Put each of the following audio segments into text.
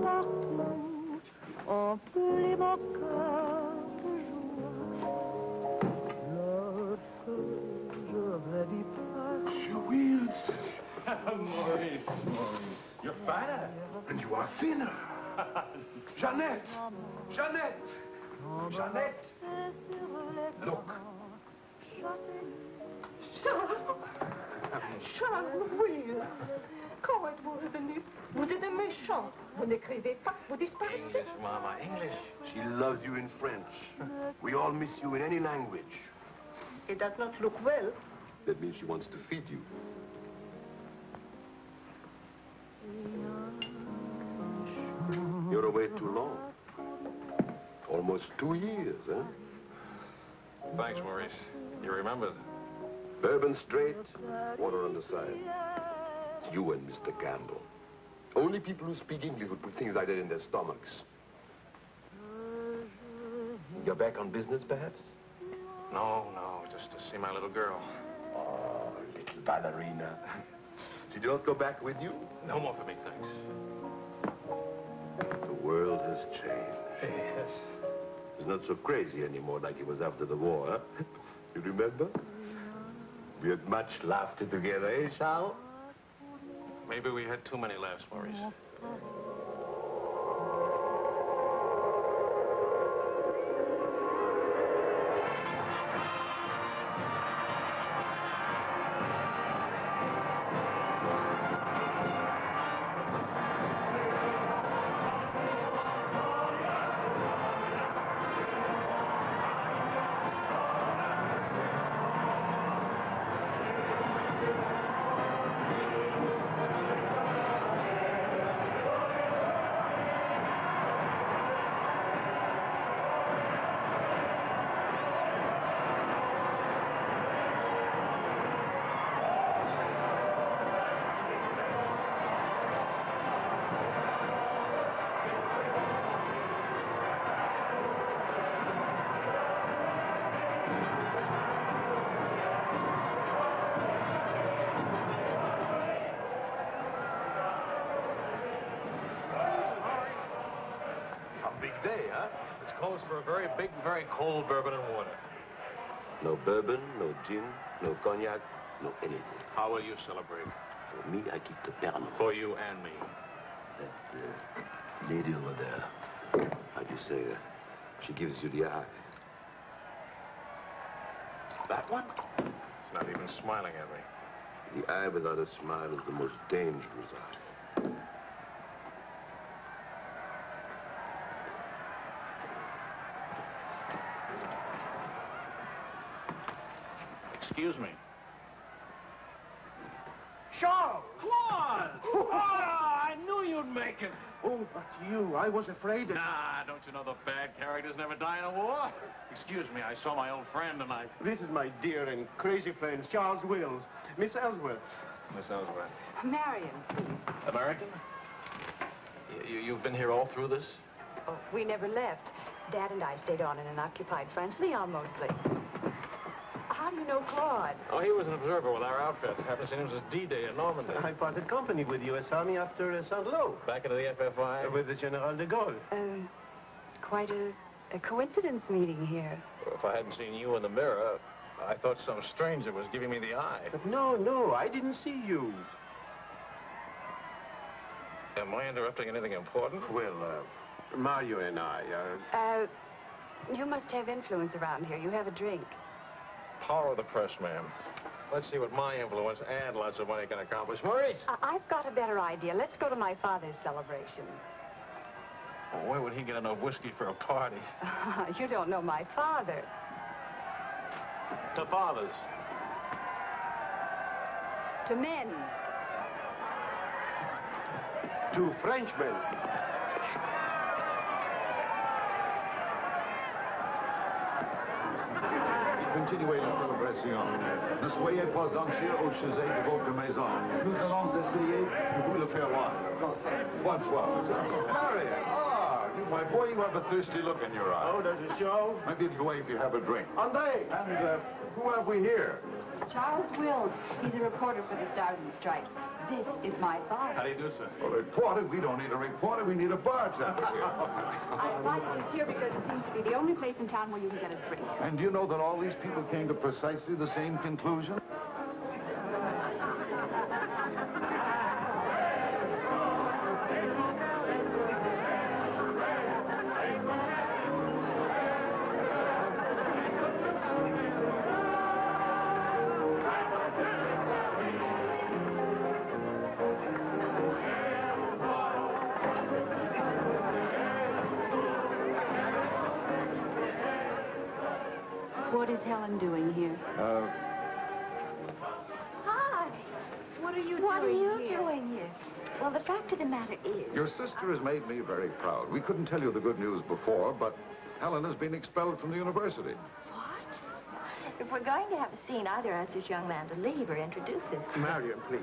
partout, emplit mon cœur de joie. Lorsque je rêve Paris. Maurice, you're fatter. And you are thinner. Jeannette! Jeannette! Jeannette! Look. Charles, oui. Comment êtes-vous revenu? Vous êtes un méchant. Vous n'écrivez pas, vous disparaissez. English, Mama, English. She loves you in French. We all miss you in any language. It does not look well. That means she wants to feed you. You're away too long. Almost 2 years, huh? Thanks, Maurice. You remembered. Bourbon straight, water on the side. It's you and Mr. Campbell. Only people who speak English would put things like that in their stomachs. You're back on business, perhaps? No, just to see my little girl. Oh, little ballerina. Did you not go back with you? No more for me, thanks. The world has changed. Yes. It's not so crazy anymore like it was after the war, huh? You remember? We had much laughter together, eh, Charles? Maybe we had too many laughs, Maurice. For a very big, very cold bourbon and water. No bourbon, no gin, no cognac, no anything. How will you celebrate? For me, I keep the Pernod. For you and me. That lady over there, how do you say, she gives you the eye. That one? She's not even smiling at me. The eye without a smile is the most dangerous eye. Excuse me. Charles! Claude! Oh, I knew you'd make it. Oh, but you, I was afraid. Nah, don't you know the bad characters never die in a war? Excuse me, I saw my old friend and I... This is my dear and crazy friend, Charles Wills. Miss Ellsworth. Miss Ellsworth. Marion, please. American? You've been here all through this? Oh, we never left. Dad and I stayed on in an occupied France, Leon mostly. How do you know Claude? Oh, he was an observer with our outfit. Happened to see him since D-Day in Normandy. I parted company with U.S. Army after Saint-Lô. Back into the FFI? With the General de Gaulle. Quite a coincidence meeting here. Well, if I hadn't seen you in the mirror, I thought some stranger was giving me the eye. But no, I didn't see you. Am I interrupting anything important? Well, Mario and I are... You must have influence around here. You have a drink. Power of the press, ma'am. Let's see what my influence and lots of money can accomplish. Maurice! I've got a better idea. Let's go to my father's celebration. Well, where would he get enough whiskey for a party? You don't know my father. To fathers. To men. To Frenchmen. Continuez la célébration. Ne soyez pas anxieux au chevet de votre maison. Nous allons essayer de vous le faire voir. Bonsoir. Marion, my boy, you have a thirsty look in your eye. Oh, does it show? Maybe it'll go if you have a drink. André! And who have we here? Charles Wills. He's a reporter for the Stars and Stripes. This is my bar. How do you do, sir? A reporter? We don't need a reporter. We need a bartender here. I invited this here because it seems to be the only place in town where you can get a drink. And do you know that all these people came to precisely the same conclusion? What is Helen doing here? Hi. What are you doing here? Well, the fact of the matter is... Your sister has made me very proud. We couldn't tell you the good news before, but Helen has been expelled from the university. What? If we're going to have a scene, either ask this young man to leave or introduce us. Marion, please.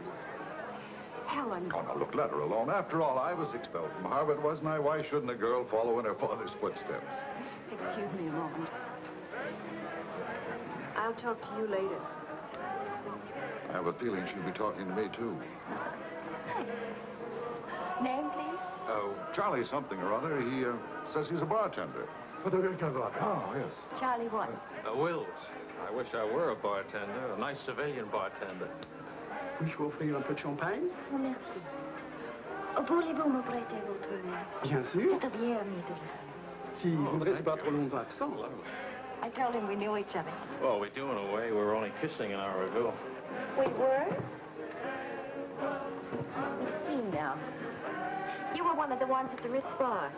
Helen. Oh, now, look, let her alone. After all, I was expelled from Harvard, wasn't I? Why shouldn't a girl follow in her father's footsteps? Excuse me a moment. I'll talk to you later. I have a feeling she'll be talking to me, too. Name, please? Charlie something or other. He says he's a bartender. Oh, yes. Charlie what? Wills. I wish I were a bartender, a nice civilian bartender. Puis-je vous offrir un peu de champagne? Oh, merci. Voulez-vous me prêter votre main? Bien sûr. C'est bien, Mr. Si vous ne restez pas trop long absent. I told him we knew each other. Well, we do in a way. We were only kissing an hour ago. We were? Let's see now. You were one of the ones at the Ritz bar.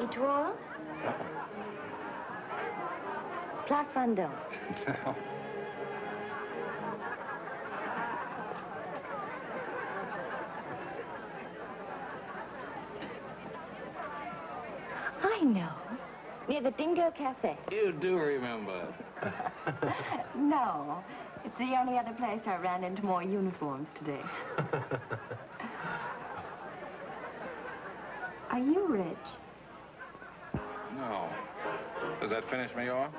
Et toi? Place Vendôme. I know. Near the Dingo Cafe. You do remember. No. It's the only other place I ran into more uniforms today. Are you rich? No. Does that finish me off?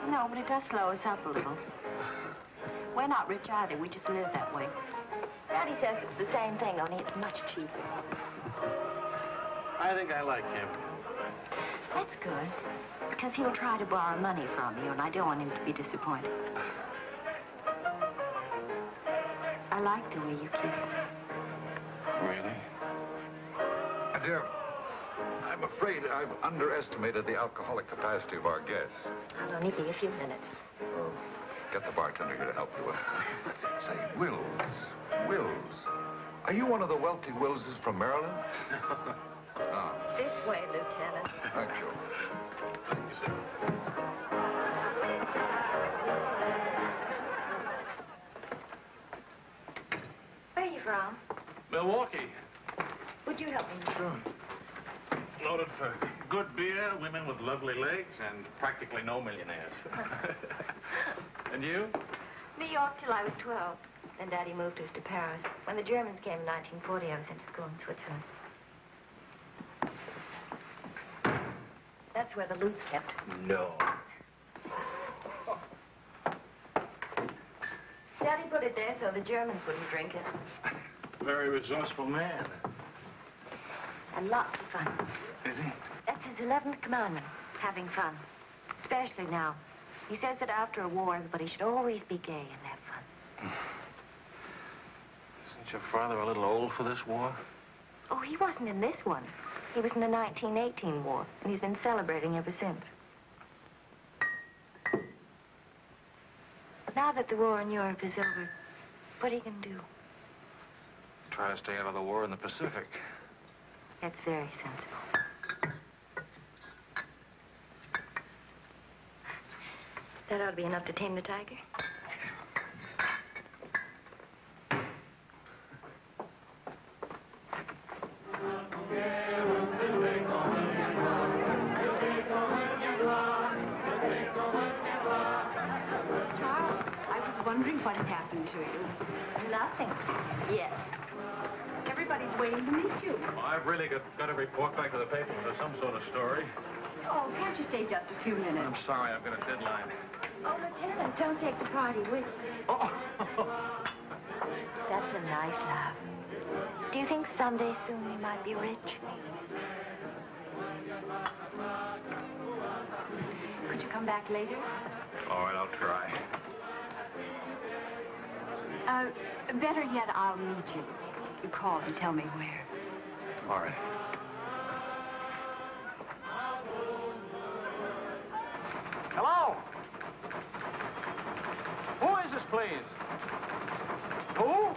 No, but it does slow us up a little. We're not rich either. We just live that way. Daddy says it's the same thing, only it's much cheaper. I think I like him. That's good, because he'll try to borrow money from you, and I don't want him to be disappointed. I like the way you kiss him. Really? Dear, I'm afraid I've underestimated the alcoholic capacity of our guests. I'll only be a few minutes. Get the bartender here to help you. Say, Wills. Are you one of the wealthy Willses from Maryland? This way, Lieutenant. Thank you. Thank you, sir. Where are you from? Milwaukee. Would you help me? Sure. Noted for good beer, women with lovely legs, and practically no millionaires. And you? New York till I was 12. Then Daddy moved us to Paris. When the Germans came in 1940, I was sent to school in Switzerland. That's where the loot's kept. No. Daddy put it there so the Germans wouldn't drink it. Very resourceful man. And lots of fun. Is he? That's his 11th commandment, having fun. Especially now. He says that after a war, everybody should always be gay and have fun. Isn't your father a little old for this war? Oh, he wasn't in this one. He was in the 1918 war, and he's been celebrating ever since. Now that the war in Europe is over, what are you going to do? Try to stay out of the war in the Pacific. That's very sensible. That ought to be enough to tame the tiger. Wondering what had happened to you. Nothing. Yes. Everybody's waiting to meet you. Well, I've really got to report back to the paper for some sort of story. Oh, can't you stay just a few minutes? I'm sorry, I've got a deadline. Oh, Lieutenant, don't take the party with you. Oh. That's a nice laugh. Do you think someday soon we might be rich? Could you come back later? All right, I'll try. Better yet, I'll meet you. You call and tell me where. All right. Hello? Who is this, please? Who?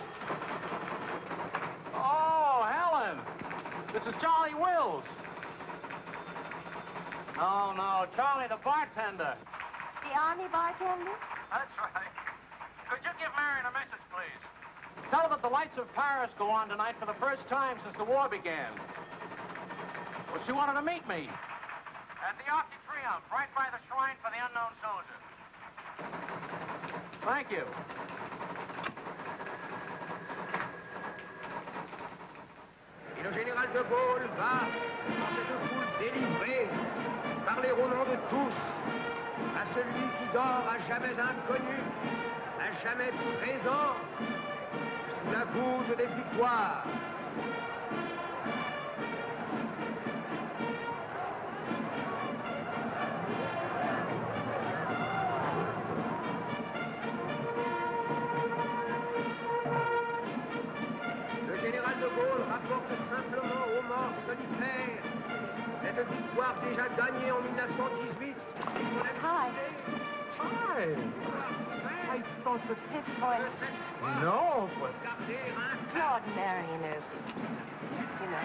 Oh, Helen. This is Charlie Wills. No, Charlie, the bartender. The army bartender? That's right. Could you give Marion a message, please? Tell her that the lights of Paris go on tonight for the first time since the war began. Well, she wanted to meet me. At the Arc de Triomphe, right by the shrine for the unknown soldier. Thank you. Et le général de Gaulle va, dans cette foule délivrée, parler au nom de tous, à celui qui dort à jamais inconnu, à jamais présent, sous la voûte des victoires. Le général de Gaulle rapporte simplement aux morts solitaires cette victoire déjà gagnée en 1918. Hi. Hi. I spoke with his voice. No, but... Claude Marion, you know.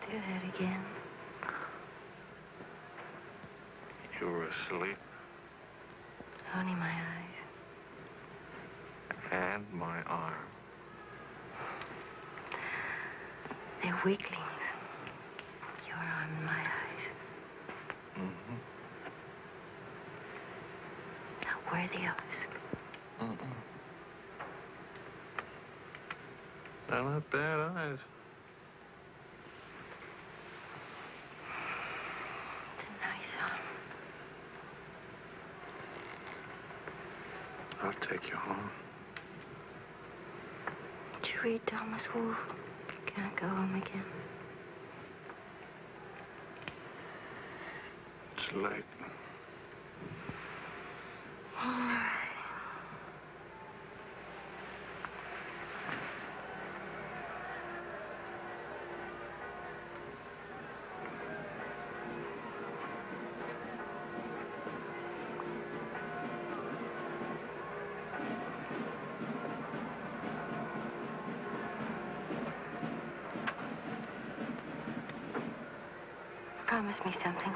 Do that again. You were asleep. Only my eyes. And my arm. They're weaklings. Your arm and my eyes. Mm-hmm. Not worthy of us. Mm-mm. They're not bad eyes. It's a nice arm. I'll take you home. Did you read Thomas Wolfe? Can't go home again. It's late. All right. Promise me something.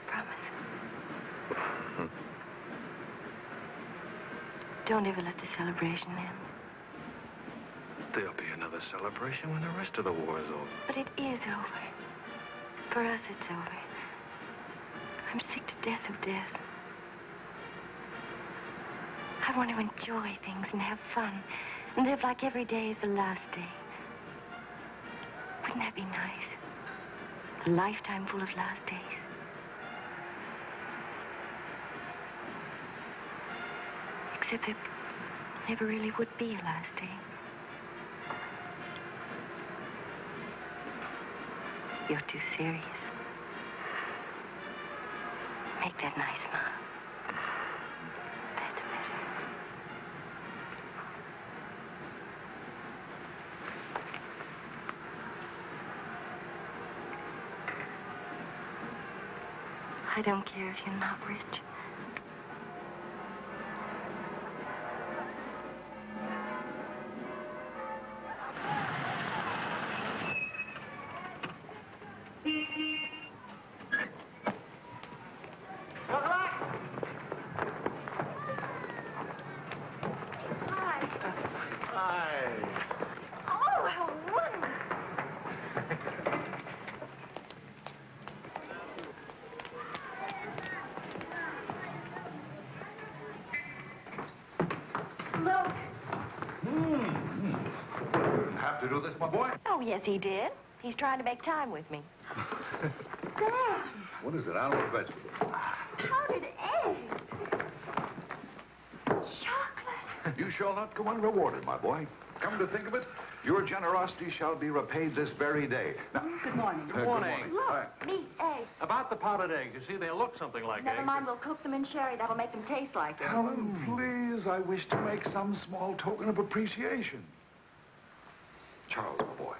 Promise. Don't ever let the celebration end. There'll be another celebration when the rest of the war is over. But it is over. For us, it's over. I'm sick to death of death. I want to enjoy things and have fun. And live like every day is the last day. Wouldn't that be nice? A lifetime full of last days. Except there never really would be a last day. You're too serious. Make that nice smile. That's better. I don't care if you're not rich. To do this, my boy? Oh, yes, he did. He's trying to make time with me. Damn. What is it? Animal or vegetable? Powdered eggs. Chocolate. You shall not go unrewarded, my boy. Come to think of it, your generosity shall be repaid this very day. Now, Good morning. Good morning. Look, meat, eggs. About the powdered eggs, you see, they look something like Never eggs. mind, we'll cook them in sherry. That'll make them taste like it. Helen, please, I wish to make some small token of appreciation. Charles, my boy,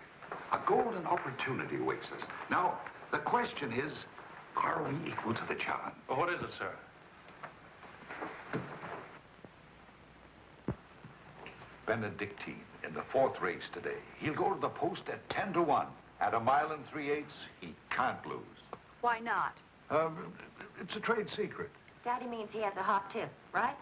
a golden opportunity awaits us. Now, the question is, are we equal to the challenge? Well, what is it, sir? Benedictine in the 4th race today. He'll go to the post at 10 to 1. At 1 3/8, he can't lose. Why not? It's a trade secret. Daddy means he has a hot tip, right?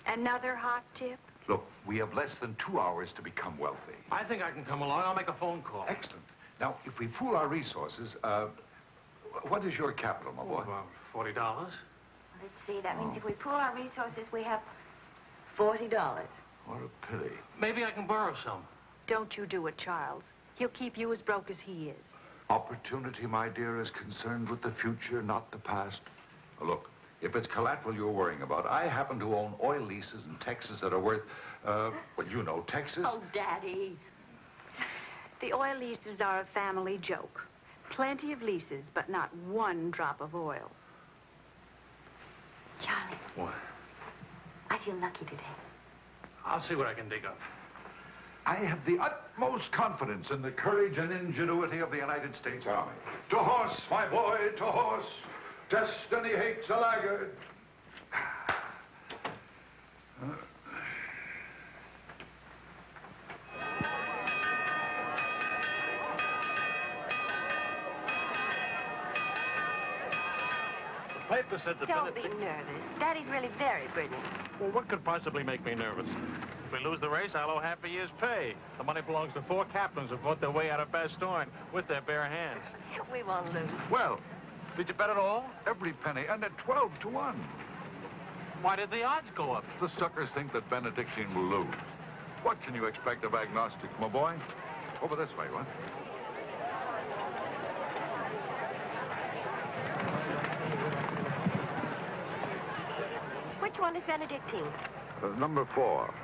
Another hot tip? Look, we have less than 2 hours to become wealthy. I think I can come along. I'll make a phone call. Excellent. Now, if we pool our resources, what is your capital, my boy? About $40. Let's see. That means if we pool our resources, we have $40. What a pity. Maybe I can borrow some. Don't you do it, Charles. He'll keep you as broke as he is. Opportunity, my dear, is concerned with the future, not the past. Look, if it's collateral you're worrying about, I happen to own oil leases in Texas that are worth, well, you know, Texas. Oh, Daddy. The oil leases are a family joke. Plenty of leases, but not one drop of oil. Charlie. What? I feel lucky today. I'll see what I can dig up. I have the utmost confidence in the courage and ingenuity of the United States Army. To horse, my boy, to horse. Destiny hates a laggard. The paper said the Don't be nervous. Daddy's really very brilliant. Well, what could possibly make me nervous? If we lose the race, I'll owe half a year's pay. The money belongs to 4 captains who fought their way out of Bastogne with their bare hands. We won't lose. Well, Did you bet it all? every penny, and at 12 to 1. Why did the odds go up? The suckers think that Benedictine will lose. What can you expect of agnostics, my boy? Over this way, what? Which one is Benedictine? Number 4.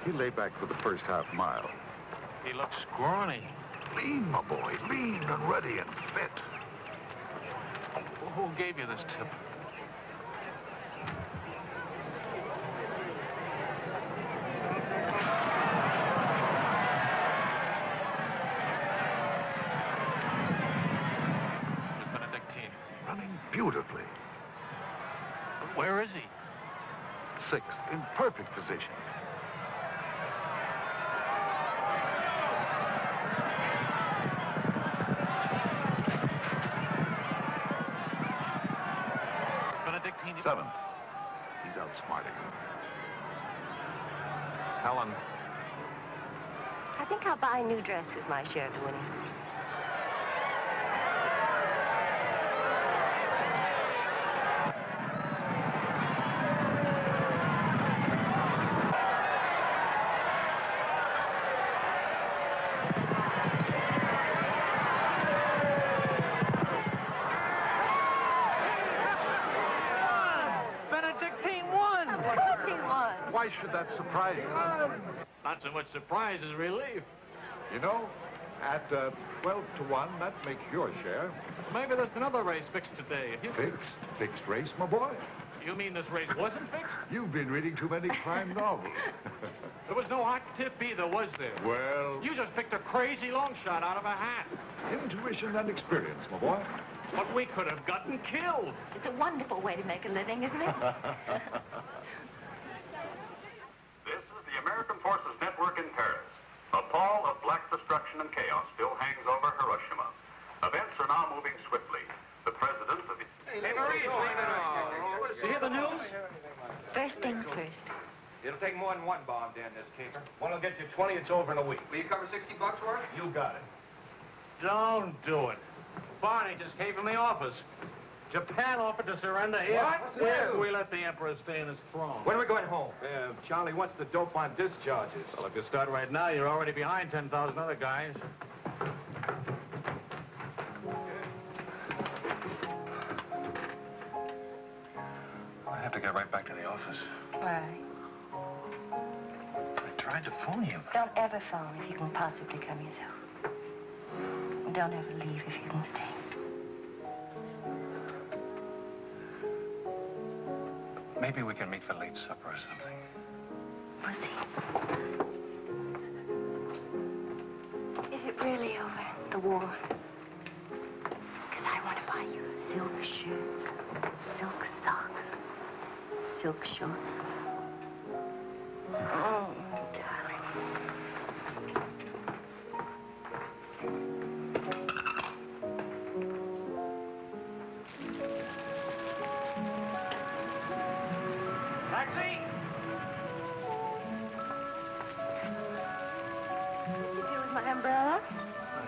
He lay back for the first half mile. He looks scrawny. Lean, my boy, lean and ready and fit. Who gave you this tip? It's Benedictine. Running beautifully. Where is he? 6th, in perfect position. Benedictine. 7th. He's outsmarting him. Helen. I think I'll buy a new dress with my share of the winnings. Why should that surprise you? Not so much surprise as relief. You know, at 12 to 1, that makes your share. Maybe there's another race fixed today. Fixed? Fixed race, my boy? You mean this race wasn't fixed? You've been reading too many crime novels. There was no hot tip either, was there? Well, You just picked a crazy long shot out of a hat. intuition and experience, my boy. But we could have gotten killed. It's a wonderful way to make a living, isn't it? This is the American Forces Network in Paris. A pall of black destruction and chaos still hangs over Hiroshima. Events are now moving swiftly. The president of the... Hey, Marie, you hear the news? First things first. It'll take more than one bomb down this caper. One will get you 20, it's over in a week. Will you cover $60 for it? You got it. Don't do it. Barney just came from the office. Japan offered to surrender here. What? We let the emperor stay in his throne. When are we going home? Charlie wants the dope on discharges. Well, if you start right now, you're already behind 10,000 other guys. I have to get right back to the office. Why? I tried to phone you. Don't ever phone if you can possibly come yourself. And don't ever leave if you can stay. Maybe we can meet for late supper or something. Pussy. Is it really over, the war? Because I want to buy you silk shirts, silk socks, silk shorts. Oh, darling. Taxi! What'd you do with my umbrella? I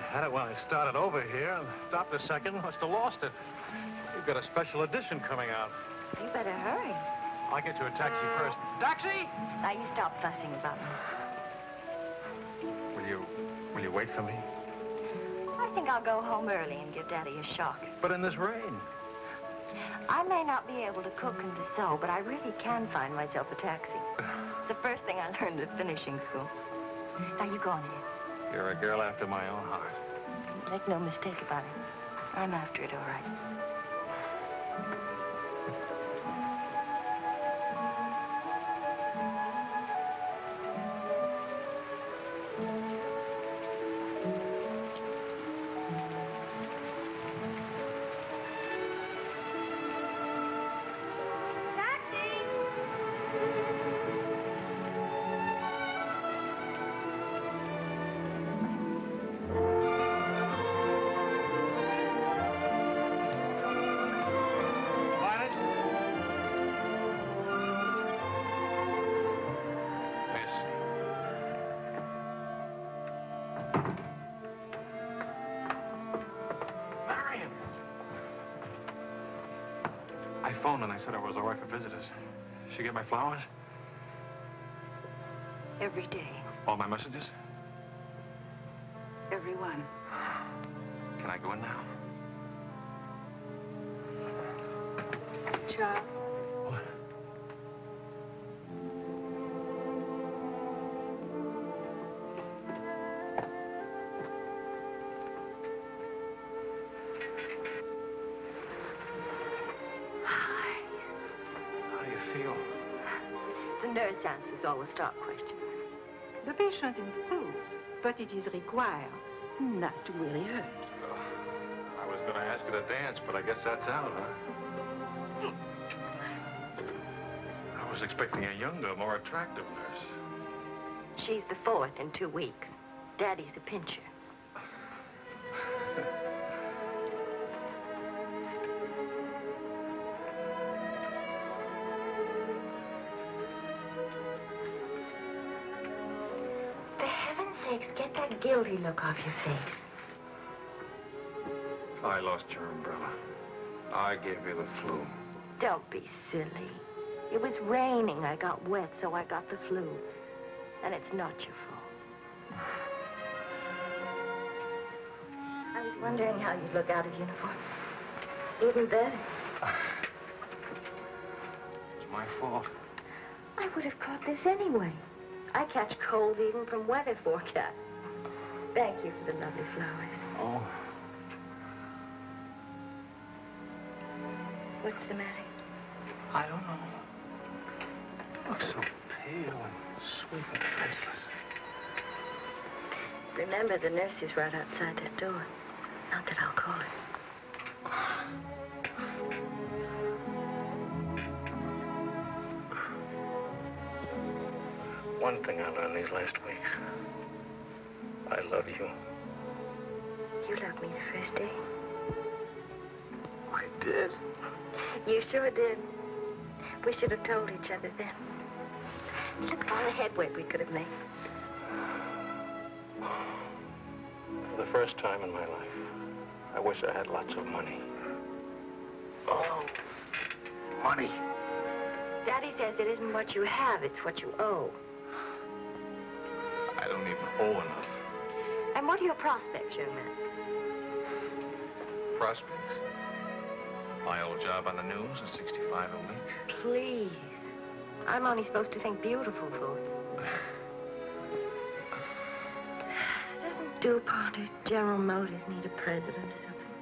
had it when I started over here and stopped a second. Must have lost it. You've got a special edition coming out. You better hurry. I'll get you a taxi first. Taxi! Now, you stop fussing about me. Will you wait for me? I think I'll go home early and give Daddy a shock. But in this rain. I may not be able to cook and to sew, but I really can find myself a taxi. It's the first thing I learned at finishing school. Now, you go on ahead. You're a girl after my own heart. Make no mistake about it. I'm after it, all right. I phoned and I said I was all right for visitors. She get my flowers? Every day. All my messages? Every one. Can I go in now? Charles. What? How do you feel? The nurse answers all the stock questions. The patient improves, but it is required not to really hurt. I was going to ask her to dance, but I guess that's out, huh? I was expecting a younger, more attractive nurse. She's the fourth in 2 weeks. Daddy's a pincher. For heaven's sakes, get that guilty look off your face. I lost your umbrella. I gave you the flu. Don't be silly. It was raining. I got wet, so I got the flu. And it's not your fault. I was wondering how you'd look out of uniform. Even better. It's my fault. I would have caught this anyway. I catch colds even from weather forecast. Thank you for the lovely flowers. Oh. What's the matter? I don't know. You look so pale and sweet and faceless. Remember, the nurse is right outside that door. Not that I'll call her. One thing I learned these last weeks. I love you. You loved me the first day. I did. You sure did. We should have told each other then. Look at all the headway we could have made. For the first time in my life, I wish I had lots of money. Oh, money. Daddy says it isn't what you have, it's what you owe. I don't even owe enough. And what are your prospects, young man? Prospects? My old job on the news at 65 a week. Please. I'm only supposed to think beautiful thoughts. Doesn't DuPont or General Motors need a president or something?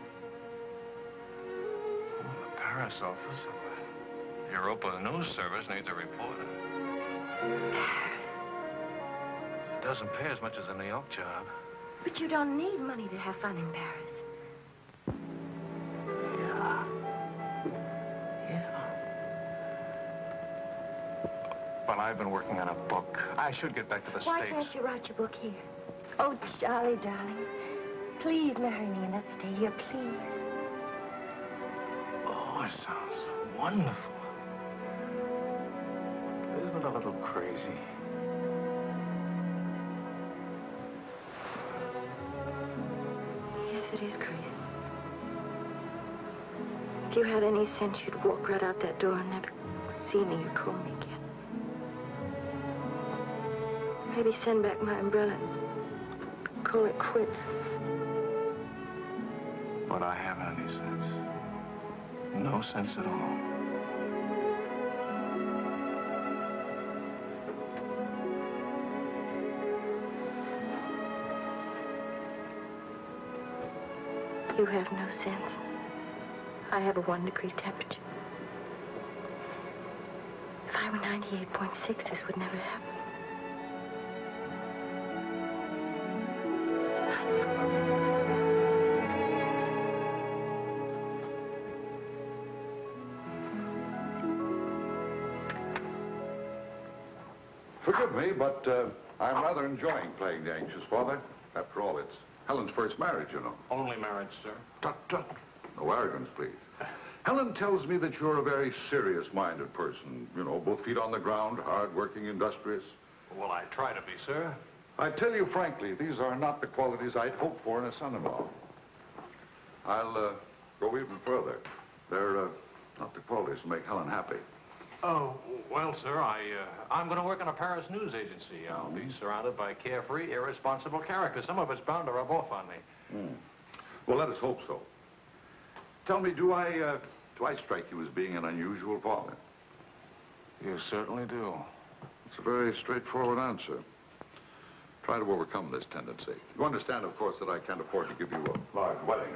Oh, the Paris office of the Europa News Service needs a reporter. It doesn't pay as much as a New York job. But you don't need money to have fun in Paris. Yeah. Well, I've been working on a book. I should get back to the Why States. can't you write your book here? Oh, Charlie, darling. Please marry me and let's stay here, please. Oh, it sounds wonderful. Isn't it a little crazy? Yes, it is crazy. If you had any sense, you'd walk right out that door and never see me or call me again. Maybe send back my umbrella and call it quits. But I haven't any sense. No sense at all. You have no sense. I have a 1-degree temperature. If I were 98.6, this would never happen. Forgive me, but I'm rather enjoying playing the anxious father. After all, it's Helen's first marriage, you know. Only marriage, sir. Tut, tut. No arrogance, please. Helen tells me that you're a very serious-minded person. You know, both feet on the ground, hard-working, industrious. Well, I try to be, sir. I tell you frankly, these are not the qualities I'd hope for in a son-in-law. I'll go even further. They're not the qualities that make Helen happy. Oh, well, sir, I'm going to work in a Paris news agency. I'll be surrounded by carefree, irresponsible characters. Some of it's bound to rub off on me. Well, let us hope so. Tell me, do I strike you as being an unusual father? You certainly do. It's a very straightforward answer. Try to overcome this tendency. You understand, of course, that I can't afford to give you a large wedding.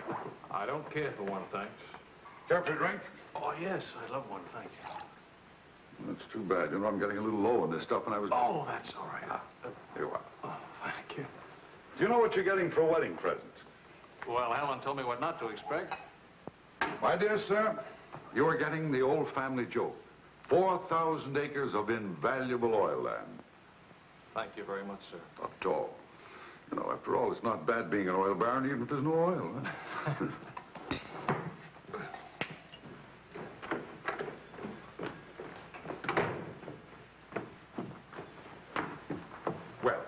I don't care for one, thanks. Care for a drink? Oh, yes, I love one, thank you. That's too bad. You know, I'm getting a little low on this stuff, and I was... Oh, that's all right. Here you are. Oh, thank you. Do you know what you're getting for a wedding present? Well, Helen told me what not to expect. My dear sir, you are getting the old family joke. 4,000 acres of invaluable oil land. Thank you very much, sir. Not at all. You know, after all, it's not bad being an oil baron, even if there's no oil. Huh? Well,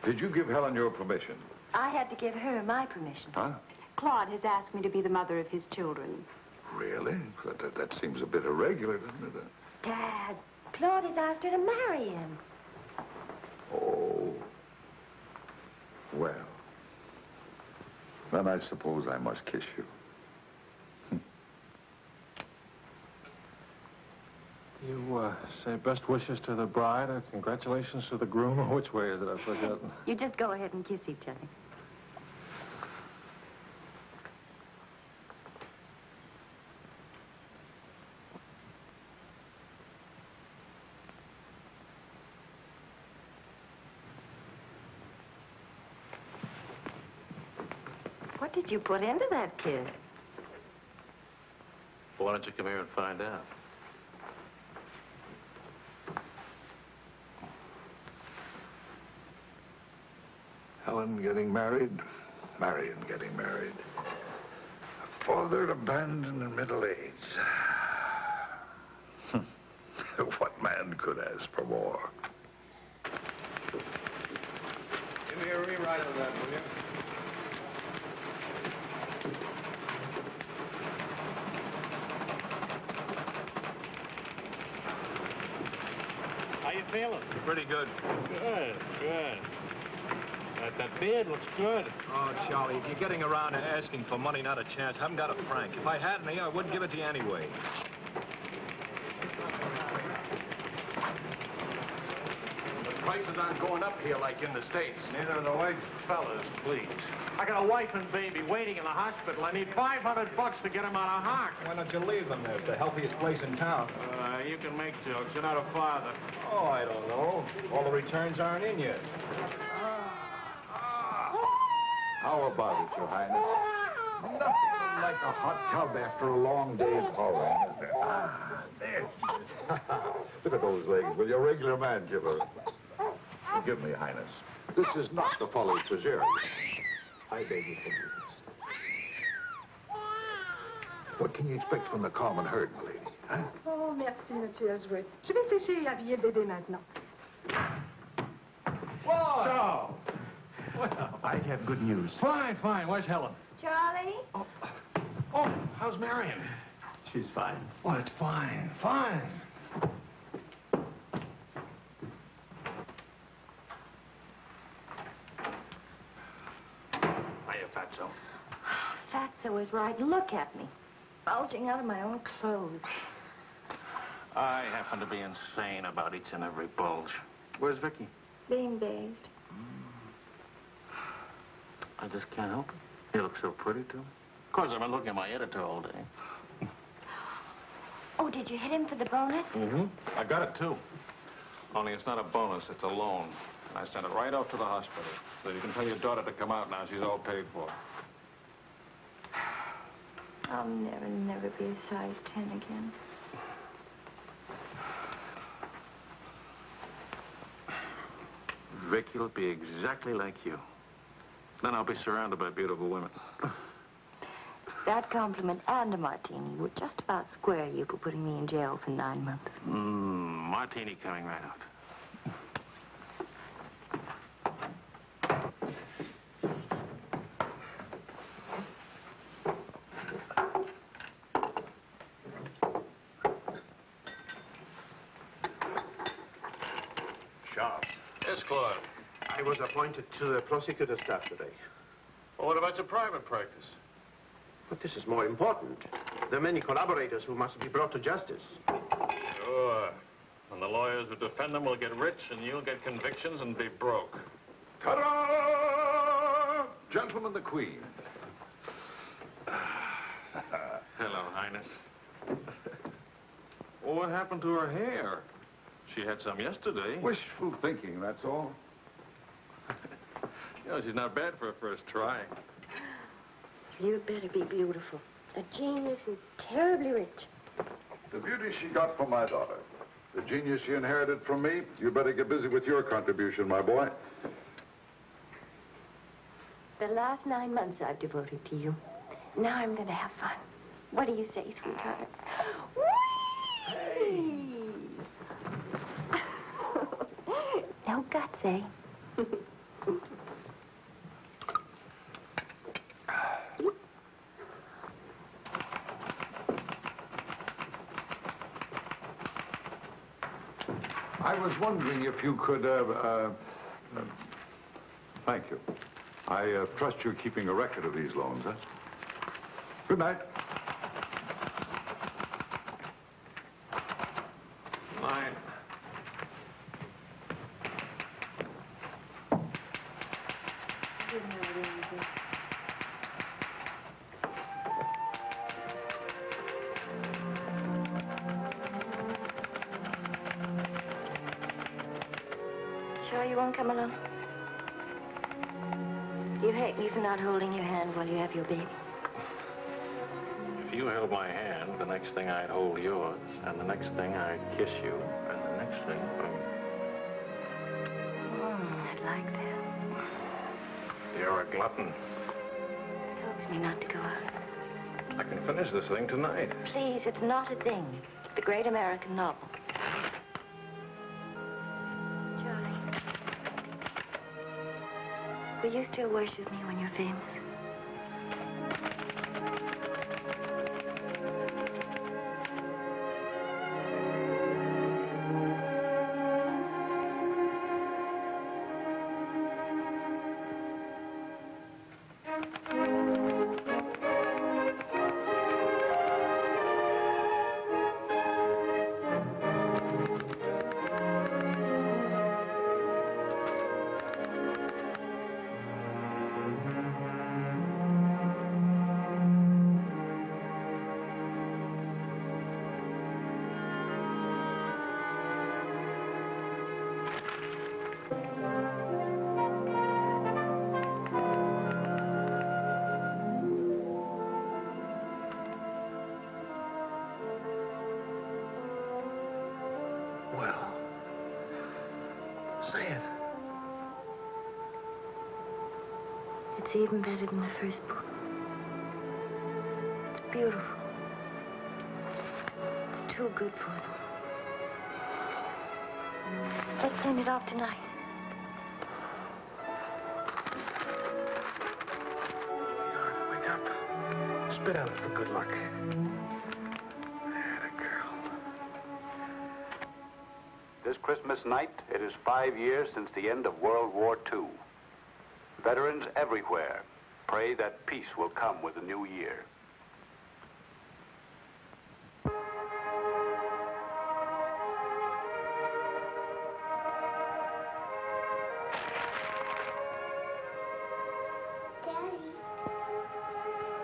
did you give Helen your permission? I had to give her my permission. Huh? Claude has asked me to be the mother of his children. Really? That seems a bit irregular, doesn't it? Dad, Claude has asked her to marry him. Oh. Well. Then I suppose I must kiss you. You, say best wishes to the bride or congratulations to the groom? Or which way is it? I've forgotten. You just go ahead and kiss each other. What did you put into that kiss? Why don't you come here and find out? Helen getting married, Marion getting married. A father abandoned in middle age. What man could ask for more? Give me a rewrite of that, will you? How you feeling? Pretty good. Good, good. That beard looks good. Oh, Charlie, if you're getting around and asking for money, not a chance. I haven't got a franc. If I had any, I wouldn't give it to you anyway. The prices aren't going up here like in the States. Neither are the wages. Fellas, please. I got a wife and baby waiting in the hospital. I need $500 to get them out of hock. Why don't you leave them there? It's the healthiest place in town. You can make jokes. You're not a father. Oh, I don't know. All the returns aren't in yet. How about it, Your Highness? Nothing like a hot tub after a long day's hoeing, is there? Ah, there. Look at those legs. Will you, regular man, giver? Forgive me, Highness. This is not the Folie Trigère. I beg your forgiveness. What can you expect from the common herd, my lady? Huh? Oh, merci, Monsieur Azuet. Je vais sécher et habiller le bébé maintenant. Whoa! Well, I have good news. Fine, fine. Where's Helen? Charlie? Oh, how's Marion? She's fine. Oh, it's fine, fine. Hiya, Fatso. Fatso is right. Look at me. Bulging out of my own clothes. I happen to be insane about each and every bulge. Where's Vicky? Being bathed. I just can't help it. You look so pretty, too. Of course, I've been looking at my editor all day. Oh, did you hit him for the bonus? Mm-hmm. I got it, too. Only it's not a bonus, it's a loan. I sent it right out to the hospital. So you can tell your daughter to come out now. She's all paid for. I'll never be a size 10 again. Vicky will be exactly like you. Then I'll be surrounded by beautiful women. That compliment and a martini would just about square you for putting me in jail for 9 months. Martini coming right out. Sharp. Yes, Claude. I was appointed to the prosecutor's staff today. Well, what about your private practice? But this is more important. There are many collaborators who must be brought to justice. Sure. And the lawyers who defend them will get rich, and you'll get convictions and be broke. Ta-da! Gentlemen, the Queen. Hello, Highness. Well, what happened to her hair? She had some yesterday. Wishful thinking, that's all. You know, she's not bad for a first try. You'd better be beautiful. A genius is terribly rich. The beauty she got from my daughter. The genius she inherited from me. You better get busy with your contribution, my boy. The last 9 months I've devoted to you. Now I'm going to have fun. What do you say, sweetheart? Whee! No guts, eh? I was wondering if you could, thank you. I trust you're keeping a record of these loans, huh? Good night. Night. Good night, Elizabeth. Sure you won't come along? You hate me for not holding your hand while you have your baby. If you held my hand, the next thing I'd hold yours, and the next thing I'd kiss you, and the next thing... I'd like that. You're a glutton. Helps me not to go out. I can finish this thing tonight. Please, it's not a thing. It's the great American novel. Charlie, will you still worship me when you're famous? Say it. It's even better than the first book. It's beautiful. It's too good for them. Let's send it off tonight. Wake up. Spit out for good luck. That girl. This Christmas night, it is 5 years since the end of World War II. Veterans everywhere pray that peace will come with the new year.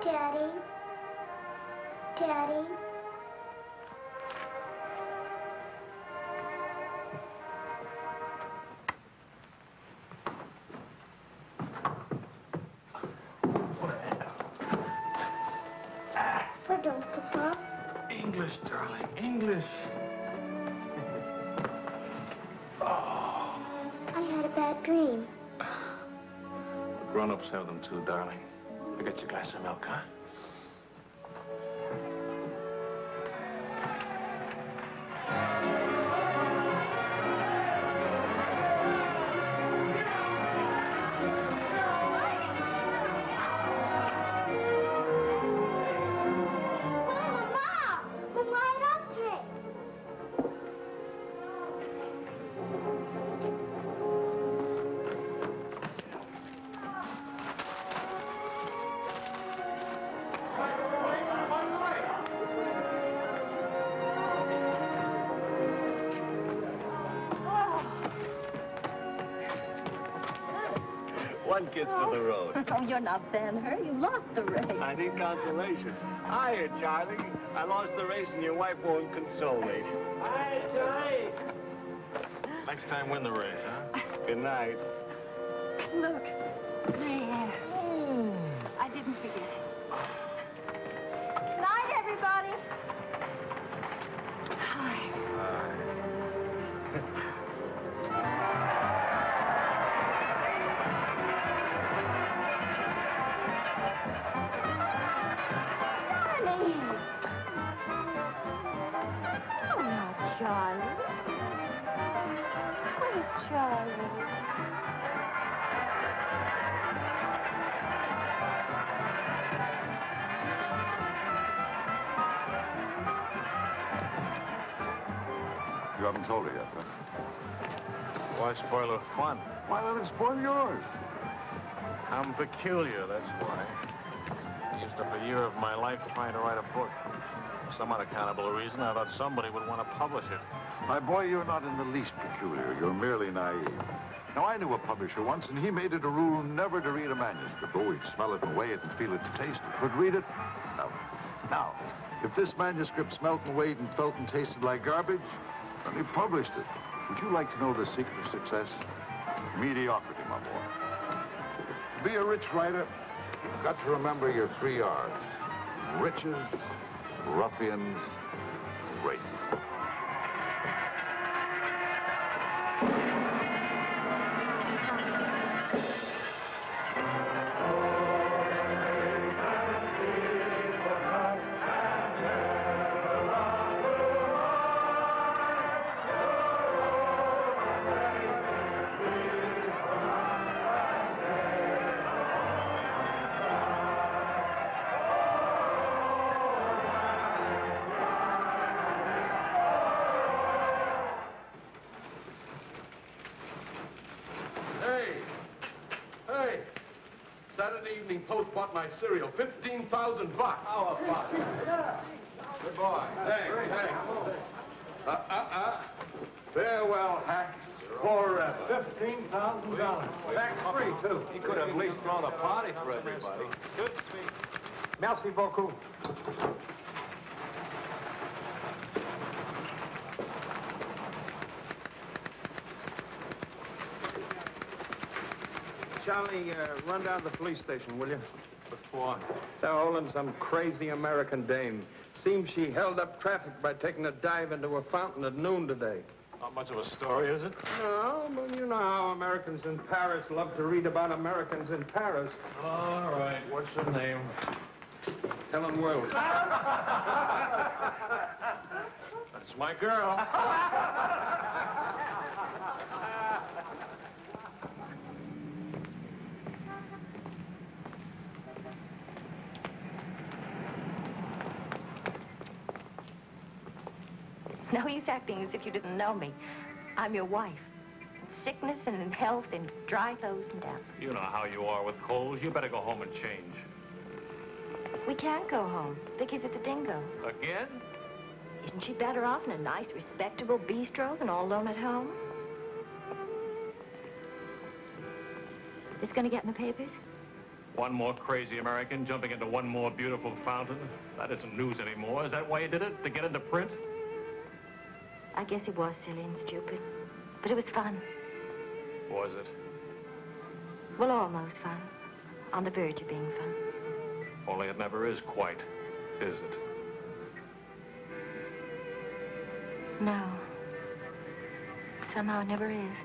Daddy. Daddy. Pardon, Papa. English, darling, English. Oh. I had a bad dream. Grown-ups have them too, darling. I get you a glass of milk, huh? One kiss for the road. Oh, you're not Ben-Hur. You lost the race. I need consolation. Hiya, Charlie. I lost the race and your wife won't console me. Hi, Charlie. Next time, win the race, huh? Good night. Look, there. I didn't forget. Night, everybody. Hi. Oh, now, Charlie. Where's Charlie? You haven't told her yet, huh? Why spoil her fun? Why let it spoil yours? I'm peculiar, that's why. I used up a year of my life trying to write a book. For some unaccountable reason, I thought somebody would want to publish it. My boy, you're not in the least peculiar. You're merely naive. Now, I knew a publisher once, and he made it a rule never to read a manuscript. Oh, he'd smell it and weigh it and feel its taste. But read it? No. Now, if this manuscript smelt and weighed and felt and tasted like garbage, then he published it. Would you like to know the secret of success? Mediocrity, my boy. To be a rich writer, you've got to remember your 3 R's. Riches, ruffians, rape. Saturday Evening Post bought my cereal. $15,000. How about it? Good boy. Thanks. Farewell, hacks. Forever. $15,000. Tax-free, too. He could have at least thrown a party for everybody. Good speech. Merci beaucoup. Charlie, run down to the police station, will you? What for? They're holding some crazy American dame. Seems she held up traffic by taking a dive into a fountain at noon today. Not much of a story, is it? No, but you know how Americans in Paris love to read about Americans in Paris. All right. What's her name? Helen Wells. That's my girl. No use acting as if you didn't know me. I'm your wife. In sickness and in health, in dry clothes and damp. You know how you are with colds. You better go home and change. We can't go home. Vicky's at the Dingo. Again? Isn't she better off in a nice, respectable bistro than all alone at home? This gonna get in the papers? One more crazy American jumping into one more beautiful fountain. That isn't news anymore. Is that why you did it? To get into print? I guess it was silly and stupid, but it was fun. Was it? Well, almost fun. On the verge of being fun. Only it never is quite, is it? No. Somehow it never is.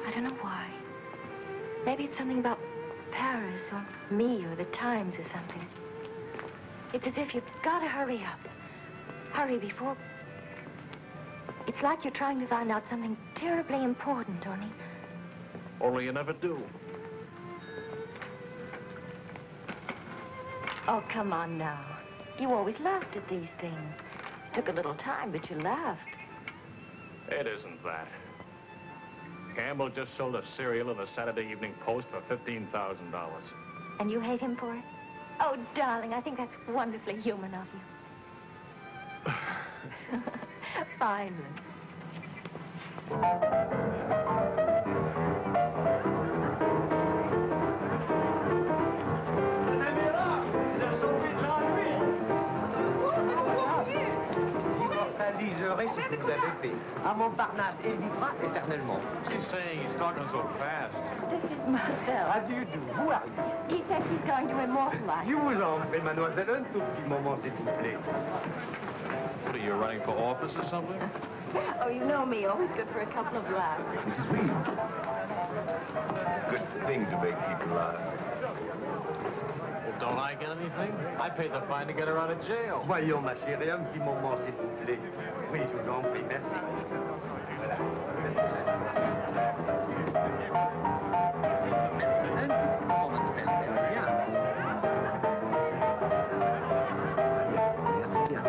I don't know why. Maybe it's something about Paris or me or the Times or something. It's as if you've got to hurry up. Hurry before... It's like you're trying to find out something terribly important, Tony. Only you never do. Oh, come on now. You always laughed at these things. Took a little time, but you laughed. It isn't that. Campbell just sold a cereal in the Saturday Evening Post for $15,000. And you hate him for it? Oh, darling, I think that's wonderfully human of you. Finally. Immortaliserai ce que vous avez fait. À Montparnasse, il vivra éternellement. She's saying he's talking so fast. This is Marcel. How do you do? Who are you? He says he's going to immortalize. Je vous en prie, mademoiselle, un tout petit moment, s'il vous plaît. What, are you running for office or something? Oh, you know me, always good for a couple of laughs. Mrs. Reeves. Good thing to make people laugh. Well, don't I get anything? I paid the fine to get her out of jail. Voyons, ma chérie, un petit moment, s'il vous plaît. Oui, je vous en prie, merci. Voilà. Un petit moment, mademoiselle. Bien. Merci bien.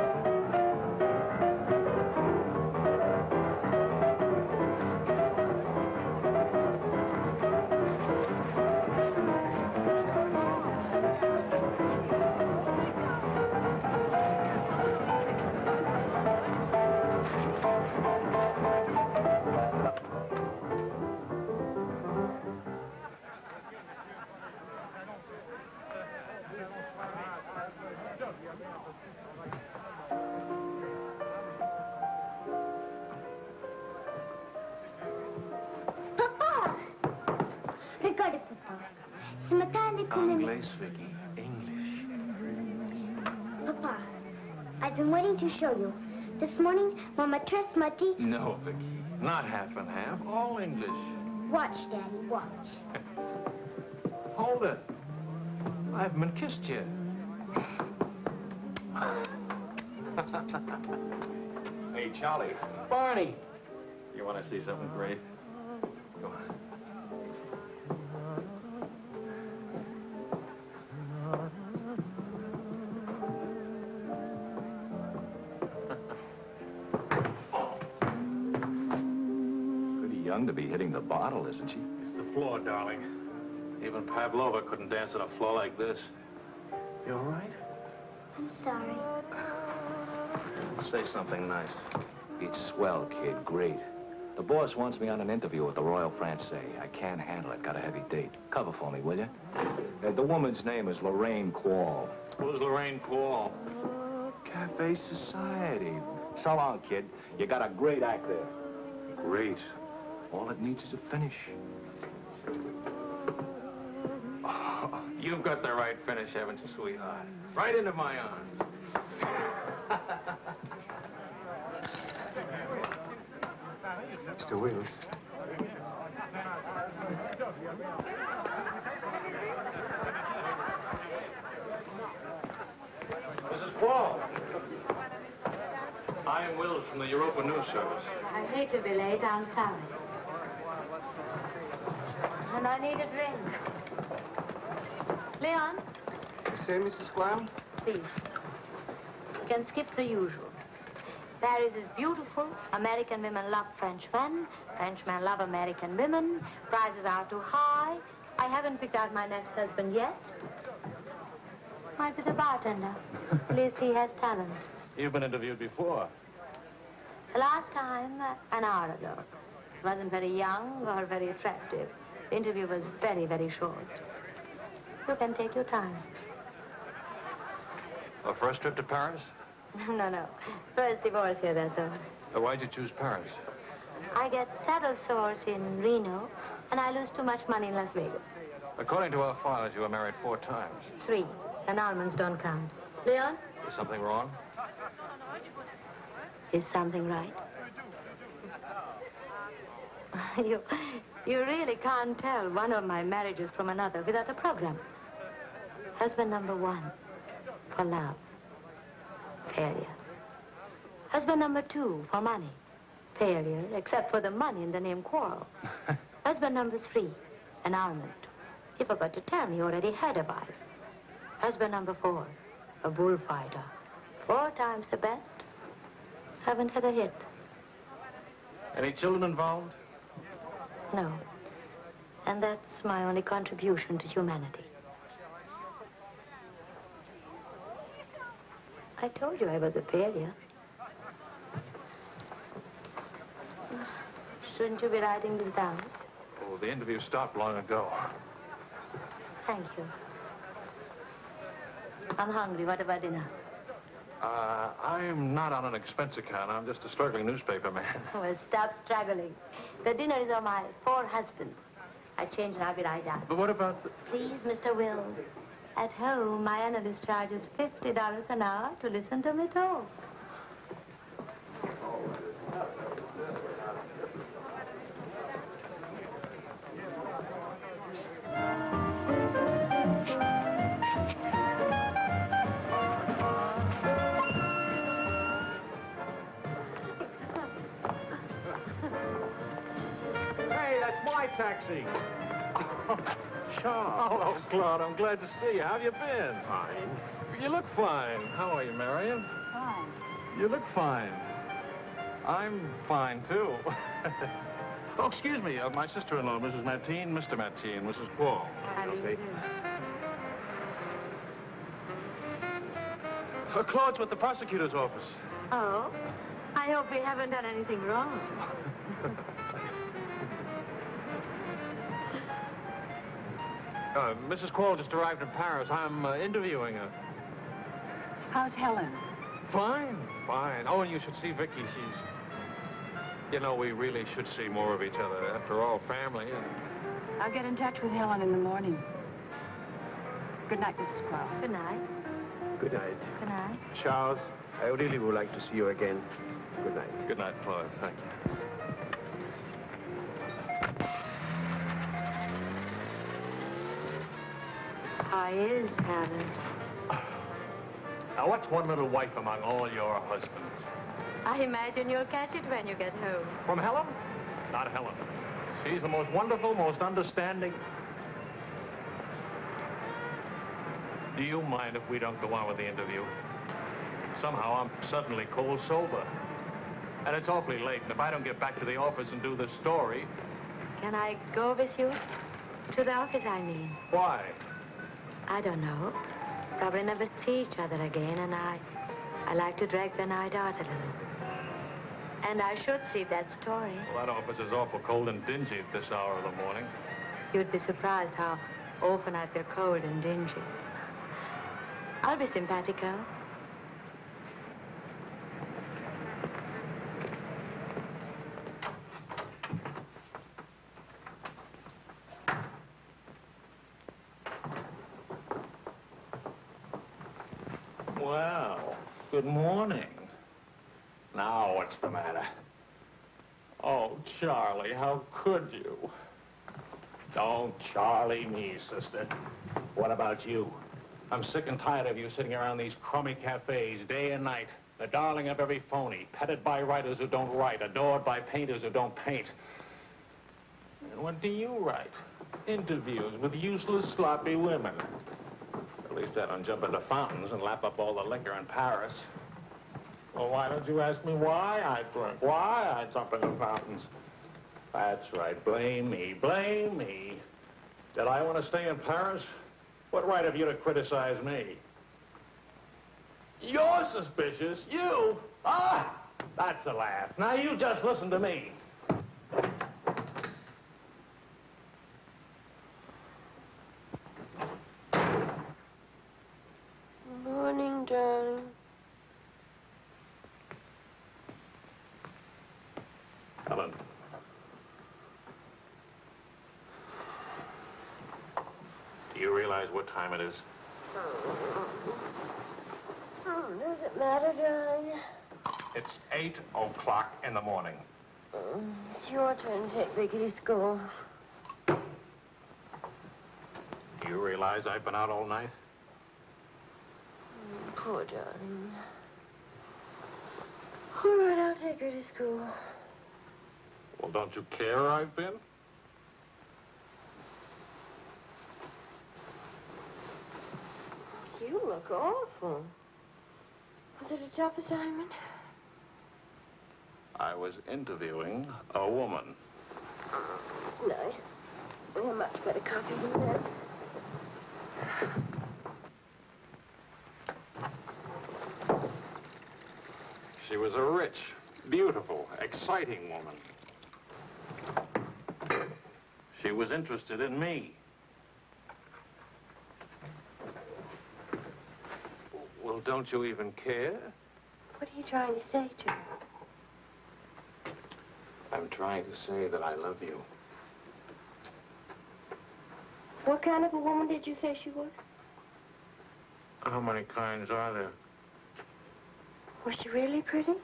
Papa! Regardez, papa. Ce matin, les Anglais, Vicky. English. Papa, I've been waiting to show you. This morning, Mama dressed Muddy. No, Vicky. Not half and half. All English. Watch, Daddy, watch. Hold it. I haven't been kissed yet. Hey, Charlie. Barney. You want to see something great? Come on. Pretty young to be hitting the bottle, isn't she? It's the floor, darling. Even Pavlova couldn't dance on a floor like this. You all right? I'm sorry. Say something nice. It's swell, kid. Great. The boss wants me on an interview with the Royal Francais. I can't handle it. Got a heavy date. Cover for me, will you? The woman's name is Lorraine Quall. Who's Lorraine Quall? Cafe Society. So long, kid. You got a great act there. Great. All it needs is a finish. Oh, you've got the right finish, haven't you, sweetheart? Right into my arms. Mr. Wills. Mrs. Quall. I am Wills from the Europa News Service. I hate to be late. I'm sorry. And I need a drink. Leon? Say, Mrs. Quall? Please. You can skip the usual. Paris is beautiful. American women love Frenchmen. Frenchmen love American women. Prices are too high. I haven't picked out my next husband yet. Might be the bartender. At least he has talent. You've been interviewed before. The last time, an hour ago. He wasn't very young or very attractive. The interview was very, very short. You can take your time. A first trip to Paris? No. First divorce here, that's all. Why'd you choose Paris? I get saddle sores in Reno, and I lose too much money in Las Vegas. According to our files, you were married 4 times. 3. Annulments don't count. Leon? Is something wrong? Is something right? You really can't tell one of my marriages from another without a program. Husband number 1, for love. Failure. Husband number 2, for money. Failure, except for the money in the name Quarrel. Husband number 3, annulment. You forgot to tell me you already had a wife. Husband number 4, a bullfighter. 4 times the best. Haven't had a hit. Any children involved? No. And that's my only contribution to humanity. I told you I was a failure. Shouldn't you be writing this down? Oh, the interview stopped long ago. Thank you. I'm hungry. What about dinner? I'm not on an expense account. I'm just a struggling newspaper man. Well, stop struggling. The dinner is on my 4 husbands. I change and I'll be right out. But what about the... Please, Mr. Wills. At home, my analyst charges $50 an hour to listen to me talk. Hey, that's my taxi. Charles. Hello, Claude. I'm glad to see you. How have you been? Fine. You look fine. How are you, Marion? Fine. You look fine. I'm fine, too. Oh, excuse me. My sister-in-law, Mrs. Mateen, Mr. Mateen, Mrs. Quall. Claude's with the prosecutor's office. Oh? I hope we haven't done anything wrong. Mrs. Quall just arrived in Paris. I'm interviewing her. How's Helen? Fine, fine. Oh, and you should see Vicky. She's... You know, we really should see more of each other. After all, family and... I'll get in touch with Helen in the morning. Good night, Mrs. Squirrel. Good night. Good night. Good night. Charles, I really would like to see you again. Good night. Good night, Claude. Thank you. How is Helen? Now, what's one little wife among all your husbands? I imagine you'll catch it when you get home. From Helen? Not Helen. She's the most wonderful, most understanding. Do you mind if we don't go on with the interview? Somehow I'm suddenly cold sober. And it's awfully late, and if I don't get back to the office and do the story... Can I go with you? To the office, I mean. Why? I don't know. Probably never see each other again, and I like to drag the night out a little. And I should see that story. Well, that office is awful cold and dingy at this hour of the morning. You'd be surprised how often I feel cold and dingy. I'll be simpatico. Well, good morning. Now, what's the matter? Oh, Charlie, how could you? Don't Charlie me, sister. What about you? I'm sick and tired of you sitting around these crummy cafes day and night, the darling of every phony, petted by writers who don't write, adored by painters who don't paint. And what do you write? Interviews with useless, sloppy women. At least I don't jump into fountains and lap up all the liquor in Paris. Well, why don't you ask me why I drink? Why I jump into fountains? That's right. Blame me. Blame me. Did I want to stay in Paris? What right have you to criticize me? You're suspicious. You? Ah! That's a laugh. Now, you just listen to me. Morning, darling. Helen. Do you realize what time it is? Does it matter, darling? It's 8 o'clock in the morning. It's your turn to take Vicky to school. Do you realize I've been out all night? Poor darling. All right, I'll take her to school. Well, don't you care I've been? You look awful. Was it a tough assignment? I was interviewing a woman. It's nice. We're a much better copy than that. She was a rich, beautiful, exciting woman. She was interested in me. Well, don't you even care? What are you trying to say to her? I'm trying to say that I love you. What kind of a woman did you say she was? How many kinds are there? Was she really pretty?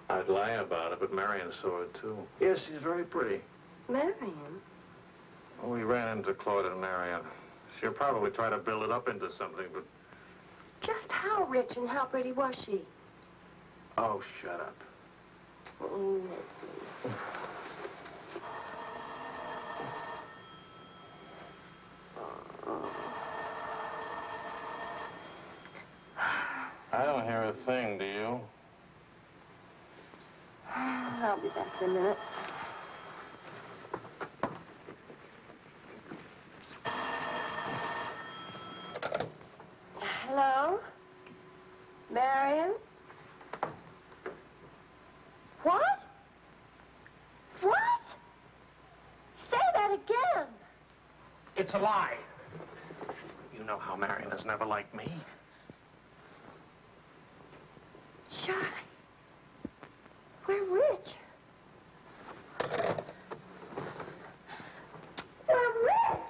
I'd lie about it, but Marion saw it, too. Yes, she's very pretty. Marion? We ran into Claude and Marion. She'll probably try to build it up into something, but... Just how rich and how pretty was she? Oh, shut up. Oh, Leslie. I don't hear a thing, do you? I'll be back in a minute. Hello? Marion? What? What? Say that again. It's a lie. You know how Marion has never liked me. Charlie, we're rich. We're rich!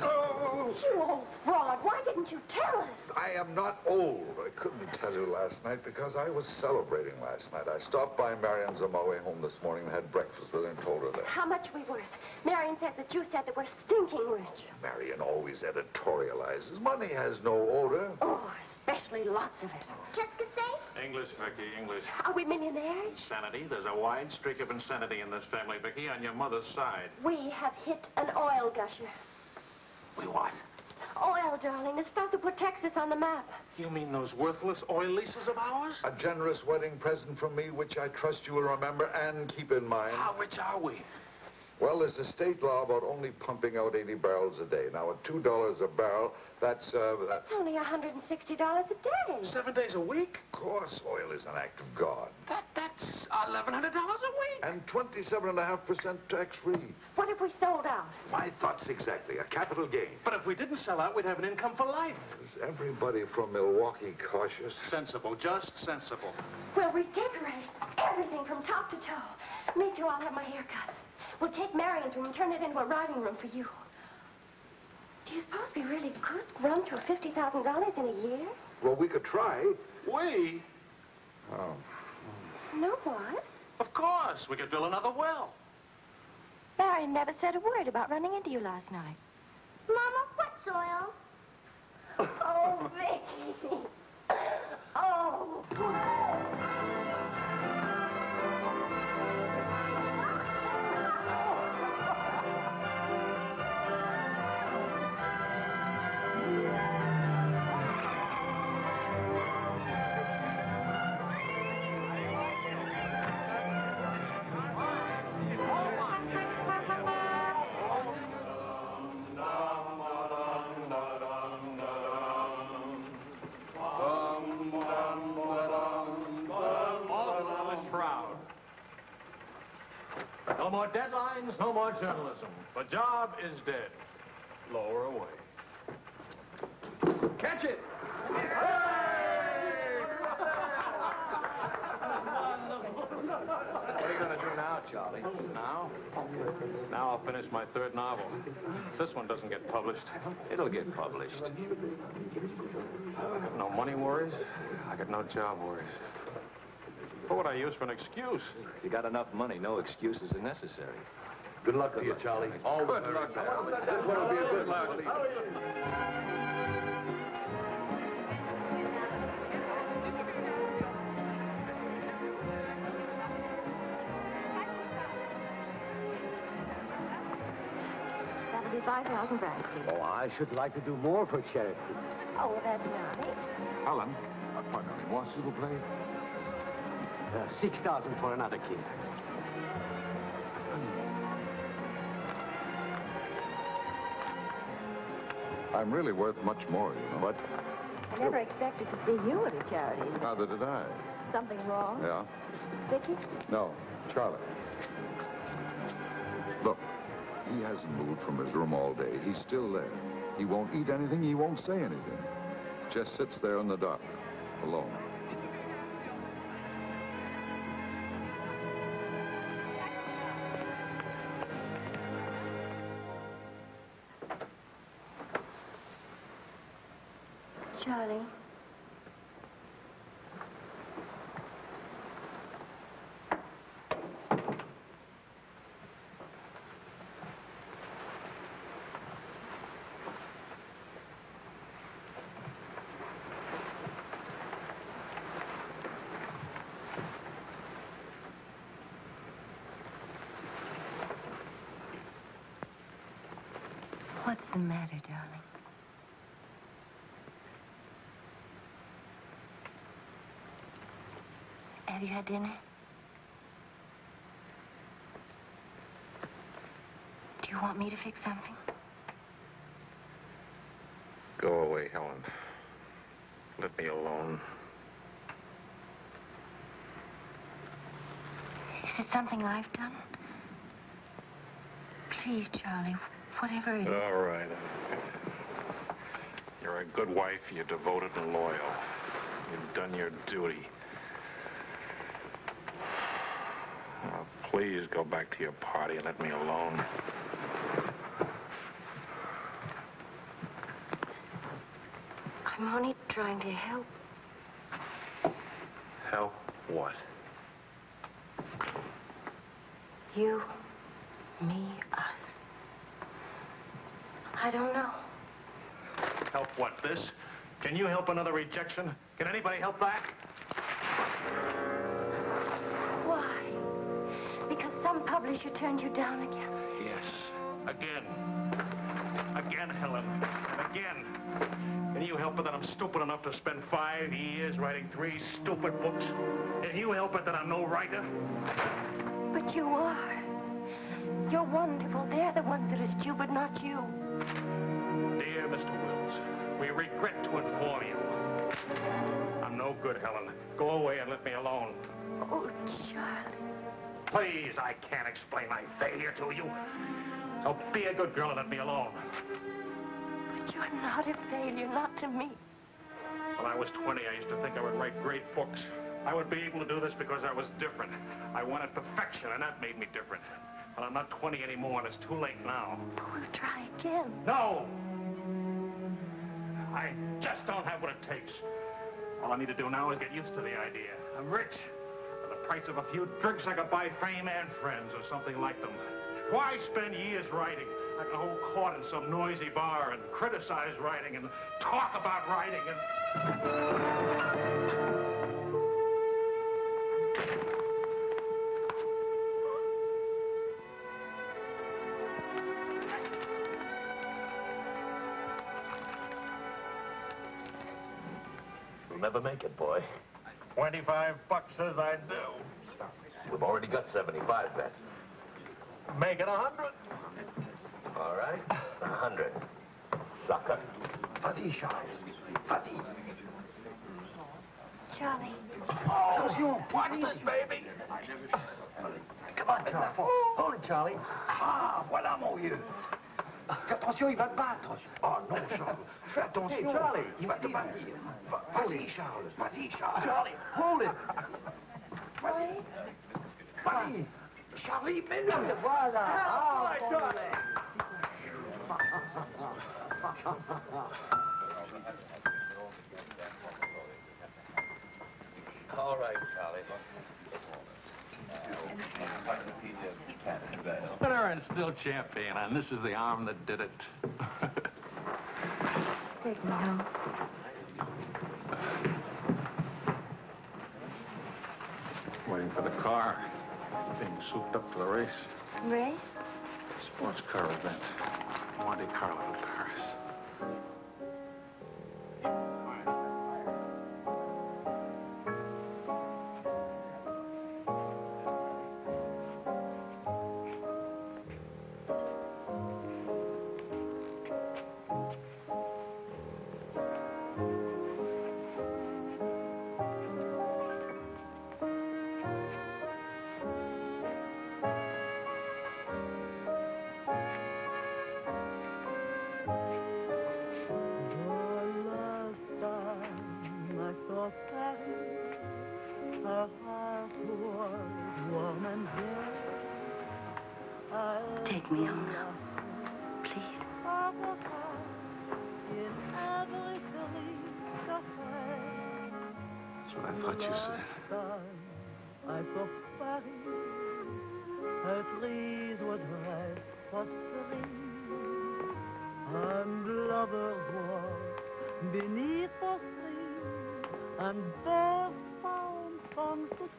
Oh! You old fraud, why didn't you tell us? I am not old. I couldn't tell you last night because I was celebrating last night. I stopped by Marion's on my way home this morning and had breakfast with her and told her that. How much are we worth? Marion says that you said that we're stinking rich. Marion always editorializes. Money has no odor. Oh, especially lots of it. Qu'est-ce que c'est? English, Vicky, English. Are we millionaires? Insanity. There's a wide streak of insanity in this family, Vicky, on your mother's side. We have hit an oil gusher. We what? Oil, darling, the stuff that put Texas on the map. You mean those worthless oil leases of ours? A generous wedding present from me, which I trust you will remember and keep in mind. How rich are we? Well, there's a state law about only pumping out 80 barrels a day. Now, at $2 a barrel, that's It's only $160 a day. 7 days a week? Of course, oil is an act of God. That's $1,100 a week. And 27.5% tax-free. What if we sold out? My thoughts exactly. A capital gain. But if we didn't sell out, we'd have an income for life. Is everybody from Milwaukee cautious? Sensible, just sensible. We'll redecorate everything from top to toe. Me too, I'll have my hair cut. We'll take Marion's room and turn it into a riding room for you. Do you suppose we really could run to $50,000 in a year? Well, we could try. We? Oh. No, what? Of course. We could drill another well. Marion never said a word about running into you last night. Mama, what's oil? Oh, Vicky. Oh. No more deadlines, no more journalism. The job is dead. Lower away. Catch it! What are you going to do now, Charlie? Now? Now I'll finish my third novel. If this one doesn't get published, it'll get published. I got no money worries. I got no job worries. What would I use for an excuse? You got enough money, no excuses are necessary. Good luck to you, Charlie. All the Good very luck. best. This one will be a good luck. That'll be 5,000 francs. Oh, I should like to do more for charity. Oh, that's nice. Alan, pardon me, moi, s'il vous plaît. 6,000 for another kiss. I'm really worth much more, you know. But I never expected to see you at a charity. neither did I. Something wrong? Yeah? Vicky? No, Charlie. Look, he hasn't moved from his room all day. He's still there. He won't eat anything. He won't say anything. Just sits there in the dark, alone. Charlie. What's the matter, darling? Have you had dinner? Do you want me to fix something? Go away, Helen. Let me alone. Is it something I've done? Please, Charlie, whatever it is. All right. You're a good wife, you're devoted and loyal. You've done your duty. Now, please go back to your party and let me alone. I'm only trying to help. Help what? You, me, us. I don't know. Help what, this? Can you help another rejection? Can anybody help that? Why? Because some publisher turned you down again? Yes. Again. Again, Helen. Again. Can you help it that I'm stupid enough to spend 5 years writing 3 stupid books? Can you help it that I'm no writer? But you are. You're wonderful. They're the ones that are stupid, not you. Dear Mr. Wills, we regret to inform you. I'm no good, Helen. Go away and let me alone. Oh, Charlie. Please, I can't explain my failure to you. So be a good girl and let me alone. But you're not a failure, not to me. When I was 20, I used to think I would write great books. I would be able to do this because I was different. I wanted perfection, and that made me different. But I'm not 20 anymore, and it's too late now. We'll try again. No! I just don't have what it takes. All I need to do now is get used to the idea. I'm rich. For the price of a few drinks, I could buy fame and friends or something like them. Why spend years writing? I can hold court in some noisy bar and criticize writing and talk about writing and... You'll never make it, boy. $25 says I do. We've already got 75, bet. Make it 100. All right, 100. Sucker. Vas-y, Charles. Vas-y. Charlie. Oh, attention, watch this, baby. Come on, Charles. Hold it, Charlie. Ah, voilà, mon vieux. Fais attention, il va te battre. Oh, non, Charles. Fais attention. Hey, Charlie, il va te battre. Vas-y, Charles. Vas-y, Charles. Charlie, hold it. Vas-y. Vas-y. Charlie, mets-le. Voilà. Ah, Charlie. All right, Charlie. Winner and still champion, and this is the arm that did it. Take me home. Waiting for the car. Being souped up for the race. Ray? Sports car event. Monte Carlo, Paris. Take me home now, please. That's what I thought you said. And lovers walk beneath the sea, and birds found songs to sing.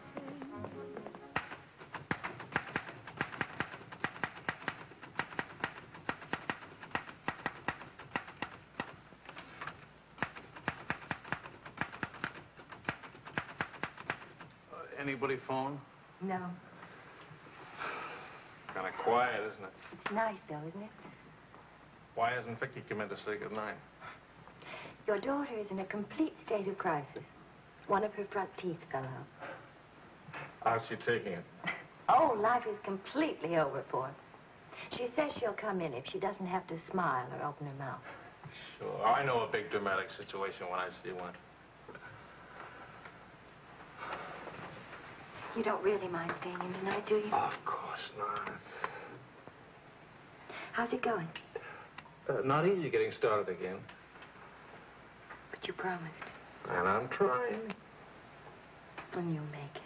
Anybody phone? No. Kind of quiet, isn't it? It's nice, though, isn't it? Why hasn't Vicky come in to say goodnight? Your daughter is in a complete state of crisis. One of her front teeth fell out. How's she taking it? Oh, life is completely over for her. She says she'll come in if she doesn't have to smile or open her mouth. Sure. I know a big dramatic situation when I see one. You don't really mind staying in tonight, do you? Of course not. How's it going? Not easy getting started again. But you promised. And I'm trying. And you'll make it.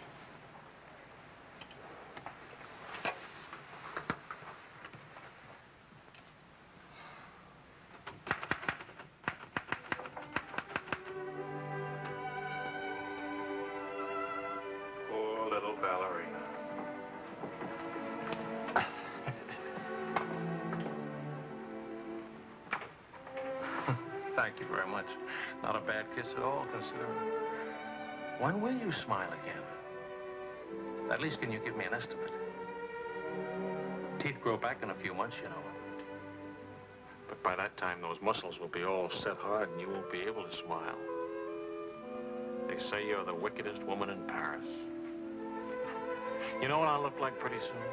Poor little ballerina. Thank you very much. Not a bad kiss at all, considering. When will you smile again? At least can you give me an estimate? Teeth grow back in a few months, you know. But by that time, those muscles will be all set hard and you won't be able to smile. They say you're the wickedest woman in Paris. You know what I'll look like pretty soon?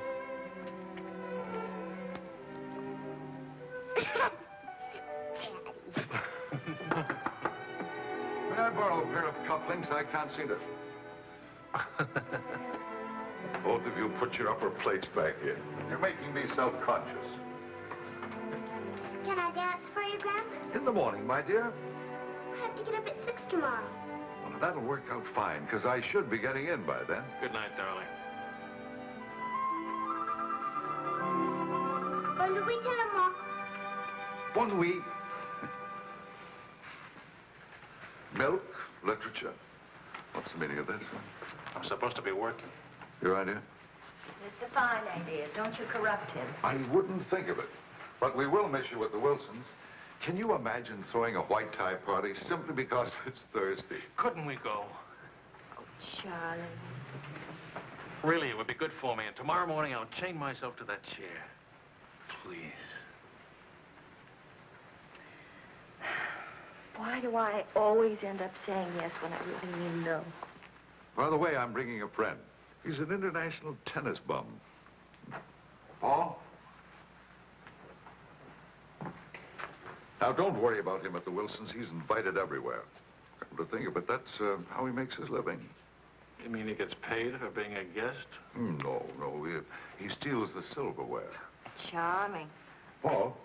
May I borrow a pair of cufflinks? I can't seem to... Both of you put your upper plates back here. You're making me self-conscious. Can I dance for you, Grandpa? In the morning, my dear. I have to get up at 6 tomorrow. Well, that'll work out fine, because I should be getting in by then. Good night, darling. Bonne nuit, maman. Bon nuit. Milk, literature. What's the meaning of this? I'm supposed to be working. Your idea? It's a fine idea. Don't you corrupt him. I wouldn't think of it. But we will miss you with the Wilsons. Can you imagine throwing a white tie party simply because it's Thursday? Couldn't we go? Oh, Charlie. Really, it would be good for me. And tomorrow morning, I'll chain myself to that chair. Please. Why do I always end up saying yes when I really mean no? By the way, I'm bringing a friend. He's an international tennis bum. Paul? Now, don't worry about him at the Wilsons. He's invited everywhere. Come to think of it, that's how he makes his living. You mean he gets paid for being a guest? No. He steals the silverware. Charming. Paul,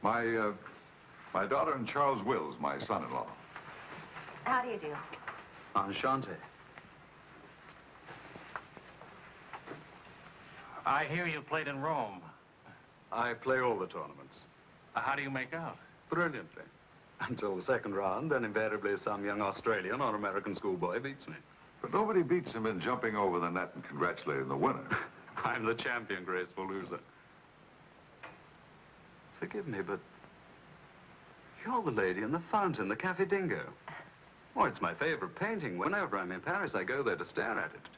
my daughter and Charles Wills, my son-in-law. How do you do? Enchanté. I hear you played in Rome. I play all the tournaments. How do you make out? Brilliantly. Until the second round, then invariably some young Australian or American schoolboy beats me. But nobody beats him in jumping over the net and congratulating the winner. I'm the champion, graceful loser. Forgive me, but you're the lady in the fountain, the Café Dingo. Oh, it's my favorite painting. Whenever I'm in Paris, I go there to stare at it.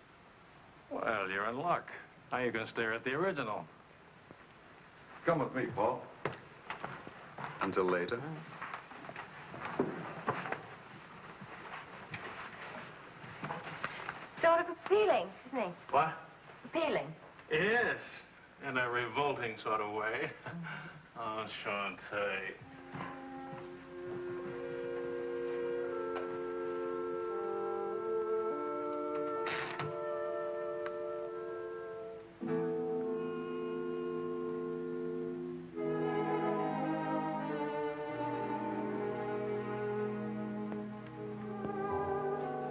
Well, you're in luck. Now you can stare at the original. Come with me, Paul. Until later. Sort of appealing, isn't he? What? Appealing. Yes, in a revolting sort of way. Enchanté.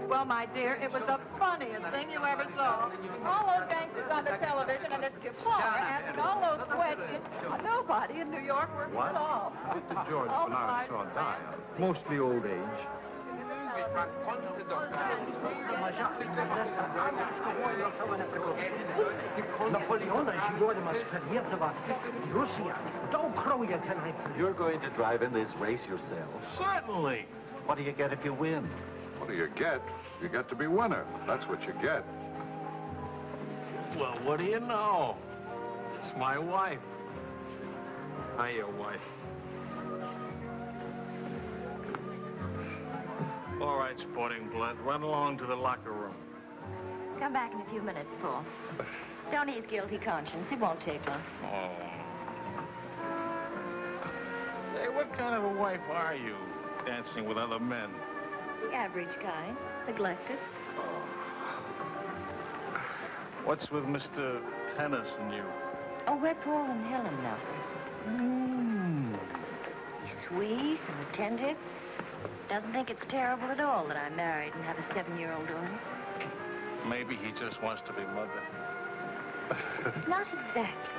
Well, my dear, it was the funniest thing you ever saw. All those gangsters on the television and this Kipar asking all those questions. Nobody in New York works at all. Mr. George Bernard Shaw died, mostly old age. You're going to drive in this race yourself? Certainly. What do you get if you win? What do you get? You get to be winner. That's what you get. Well, what do you know? It's my wife. Hi, your wife. All right, sporting blood, run along to the locker room. Come back in a few minutes, Paul. It's only his guilty conscience. It won't take long. Oh. They what kind of a wife are you, dancing with other men? The average kind. Neglected. Oh. What's with Mr. Tennis and you? Oh, we're Paul and Helen now. He's sweet and attentive. Doesn't think it's terrible at all that I'm married and have a 7-year-old daughter. Maybe he just wants to be mother. Not exactly.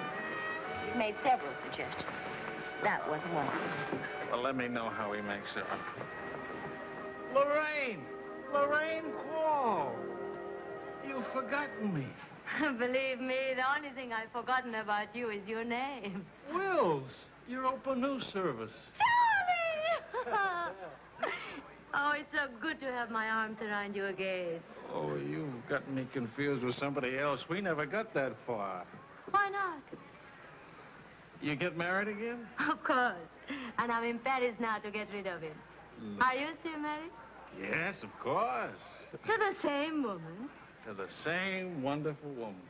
He's made several suggestions. That wasn't one of them. Well, let me know how he makes it. Lorraine! Lorraine Paul! You've forgotten me. Believe me, the only thing I've forgotten about you is your name. Wills, your open news service. Charlie! Oh, it's so good to have my arms around you again. Oh, you've gotten me confused with somebody else. We never got that far. Why not? You get married again? Of course. And I'm in Paris now to get rid of him. Are you still married? Yes, of course. To the same woman. To the same wonderful woman.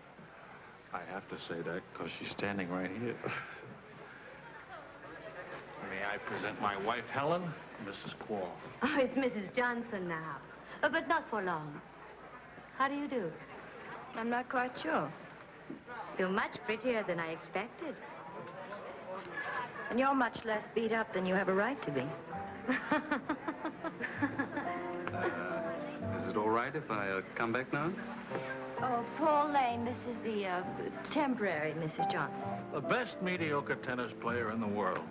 I have to say that because she's standing right here. May I present my wife, Helen, Mrs. Quall. Oh, it's Mrs. Johnson now. But not for long. How do you do? I'm not quite sure. You're much prettier than I expected. And you're much less beat up than you have a right to be. Is it all right if I come back now? Oh, Paul Lane, this is the temporary Mrs. Johnson. The best mediocre tennis player in the world.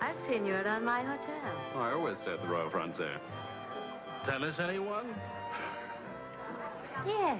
I've seen you around my hotel. Oh, I always stay at the Royal Frontier. Tennis, anyone? Yes.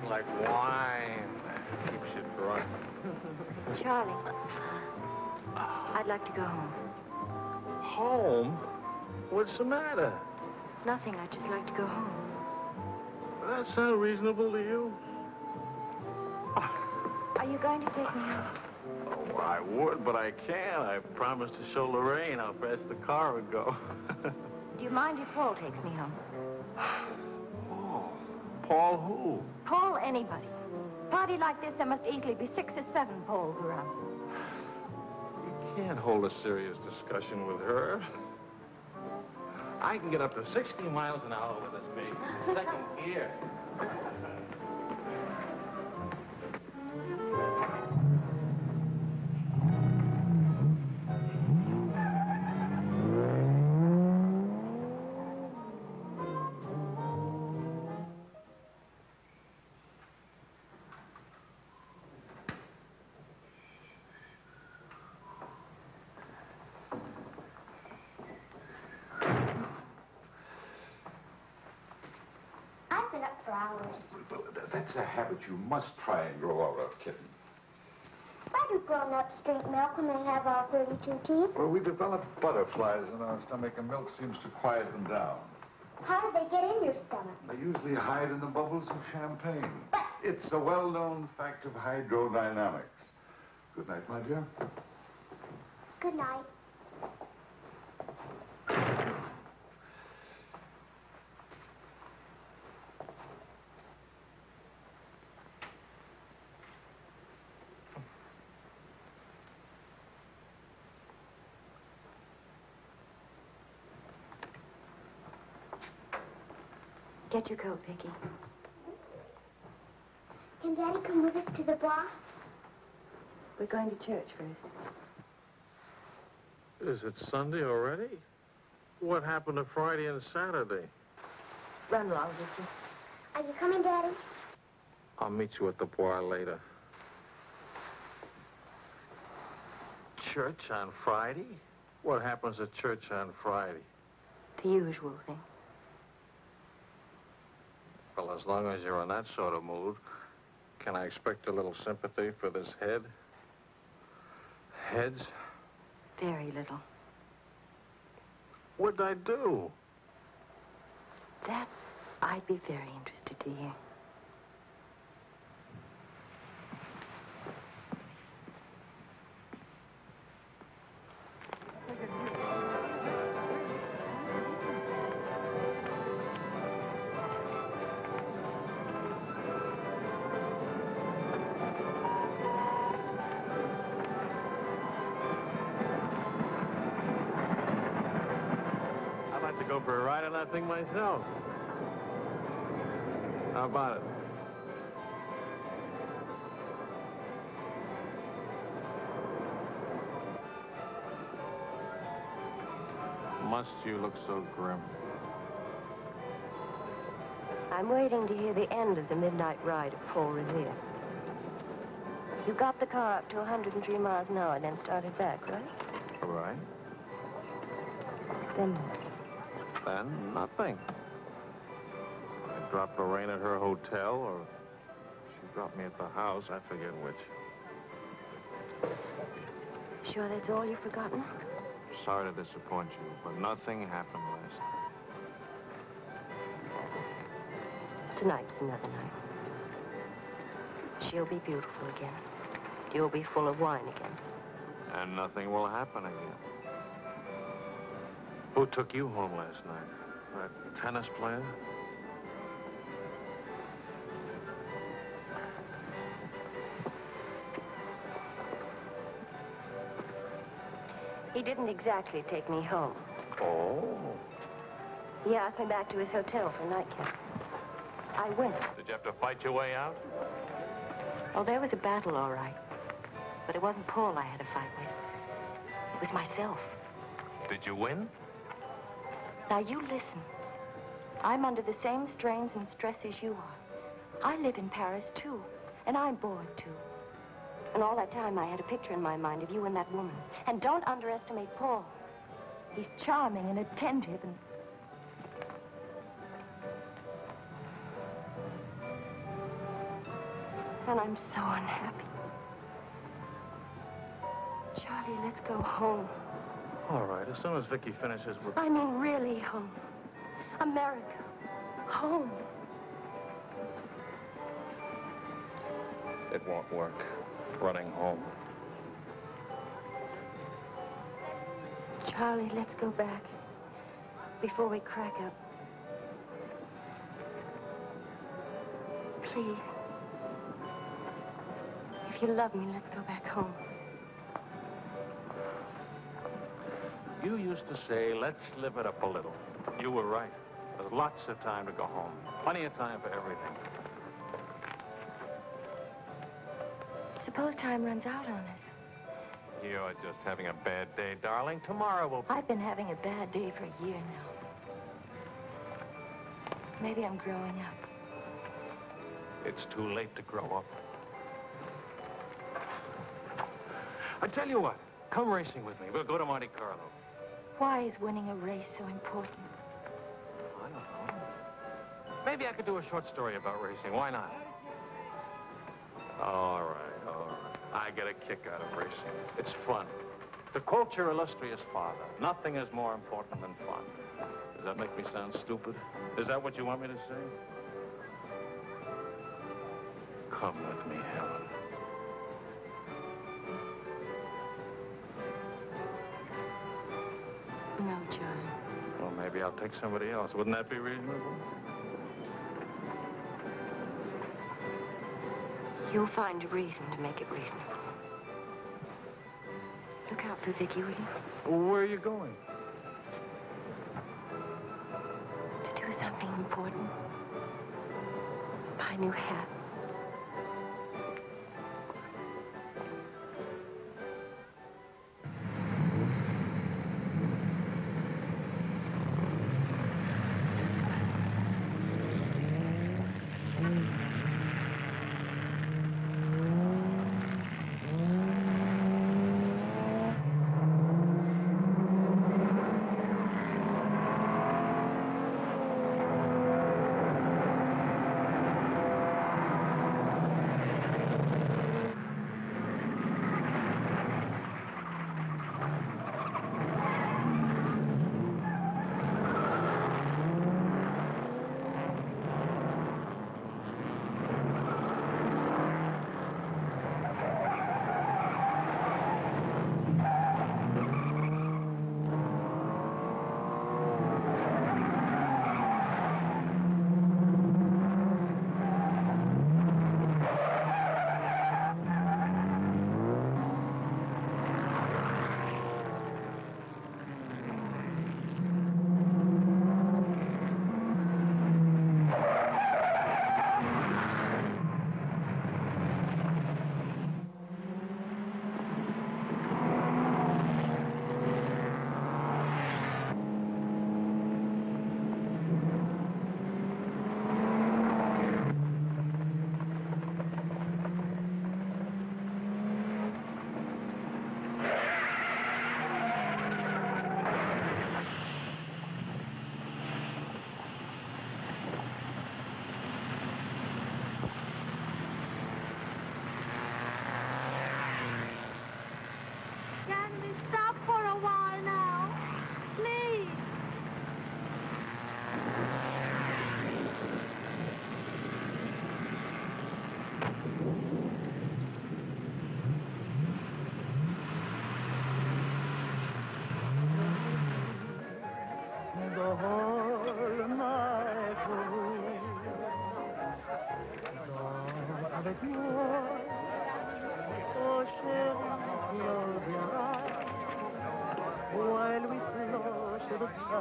Like wine. Keeps you drunk. Charlie, I'd like to go home. Home? What's the matter? Nothing. I'd just like to go home. That sound reasonable to you? Are you going to take me home? Oh, I would, but I can't. I promised to show Lorraine how fast the car would go. Do you mind if Paul takes me home? Paul who? Paul anybody. Party like this, there must easily be 6 or 7 Pauls around. You can't hold a serious discussion with her. I can get up to 60 miles an hour with this baby. Second gear. I've been up for hours. That's a habit you must try and grow out of, kitten. Why do grown-ups drink milk when they have all 32 teeth? Well, we develop butterflies in our stomach, and milk seems to quiet them down. How do they get in your stomach? They usually hide in the bubbles of champagne. It's a well-known fact of hydrodynamics. Good night, my dear. Good night. Get your coat, Vicky. Can Daddy come with us to the bar? We're going to church first. Is it Sunday already? What happened to Friday and Saturday? Run along, Vicky. Are you coming, Daddy? I'll meet you at the bar later. church on Friday? What happens at church on Friday? The usual thing. Well, as long as you're in that sort of mood, can I expect a little sympathy for this head? Heads? Very little. What'd I do? That I'd be very interested to hear. I'd like to go for a ride on that thing myself. How about it? Must you look so grim? I'm waiting to hear the end of the midnight ride of Paul Revere. You got the car up to 103 miles an hour, then started back, right? All right. Then what? Then nothing. I dropped Lorraine at her hotel, or she dropped me at the house. I forget which. Sure that's all you've forgotten? Sorry to disappoint you, but nothing happened last night. Tonight's another night. She'll be beautiful again. You'll be full of wine again. And nothing will happen again. Who took you home last night? That tennis player? He didn't exactly take me home. Oh. He asked me back to his hotel for a nightcap. I went. Did you have to fight your way out? Oh, there was a battle, all right. But it wasn't Paul I had to fight with. It was myself. Did you win? Now, you listen. I'm under the same strains and stresses you are. I live in Paris, too. And I'm bored, too. And all that time, I had a picture in my mind of you and that woman. And don't underestimate Paul. He's charming and attentive and... And I'm so unhappy. Charlie, let's go home. All right, as soon as Vicky finishes with... I mean, really home. America. Home. It won't work. Running home. Charlie, let's go back. Before we crack up. Please. If you love me, let's go back home. You used to say, let's live it up a little. You were right. There's lots of time to go home. Plenty of time for everything. Suppose time runs out on us. You're just having a bad day, darling. Tomorrow will be... I've been having a bad day for a year now. Maybe I'm growing up. It's too late to grow up. I tell you what, come racing with me. We'll go to Monte Carlo. Why is winning a race so important? I don't know. Maybe I could do a short story about racing. Why not? All right, all right. I get a kick out of racing. It's fun. To quote your illustrious father, nothing is more important than fun. Does that make me sound stupid? Is that what you want me to say? Come with me, Helen. No, Charlie. Well, maybe I'll take somebody else. Wouldn't that be reasonable? You'll find a reason to make it reasonable. Look out for Vicky, will you? Well, where are you going? To do something important. Buy a new hat.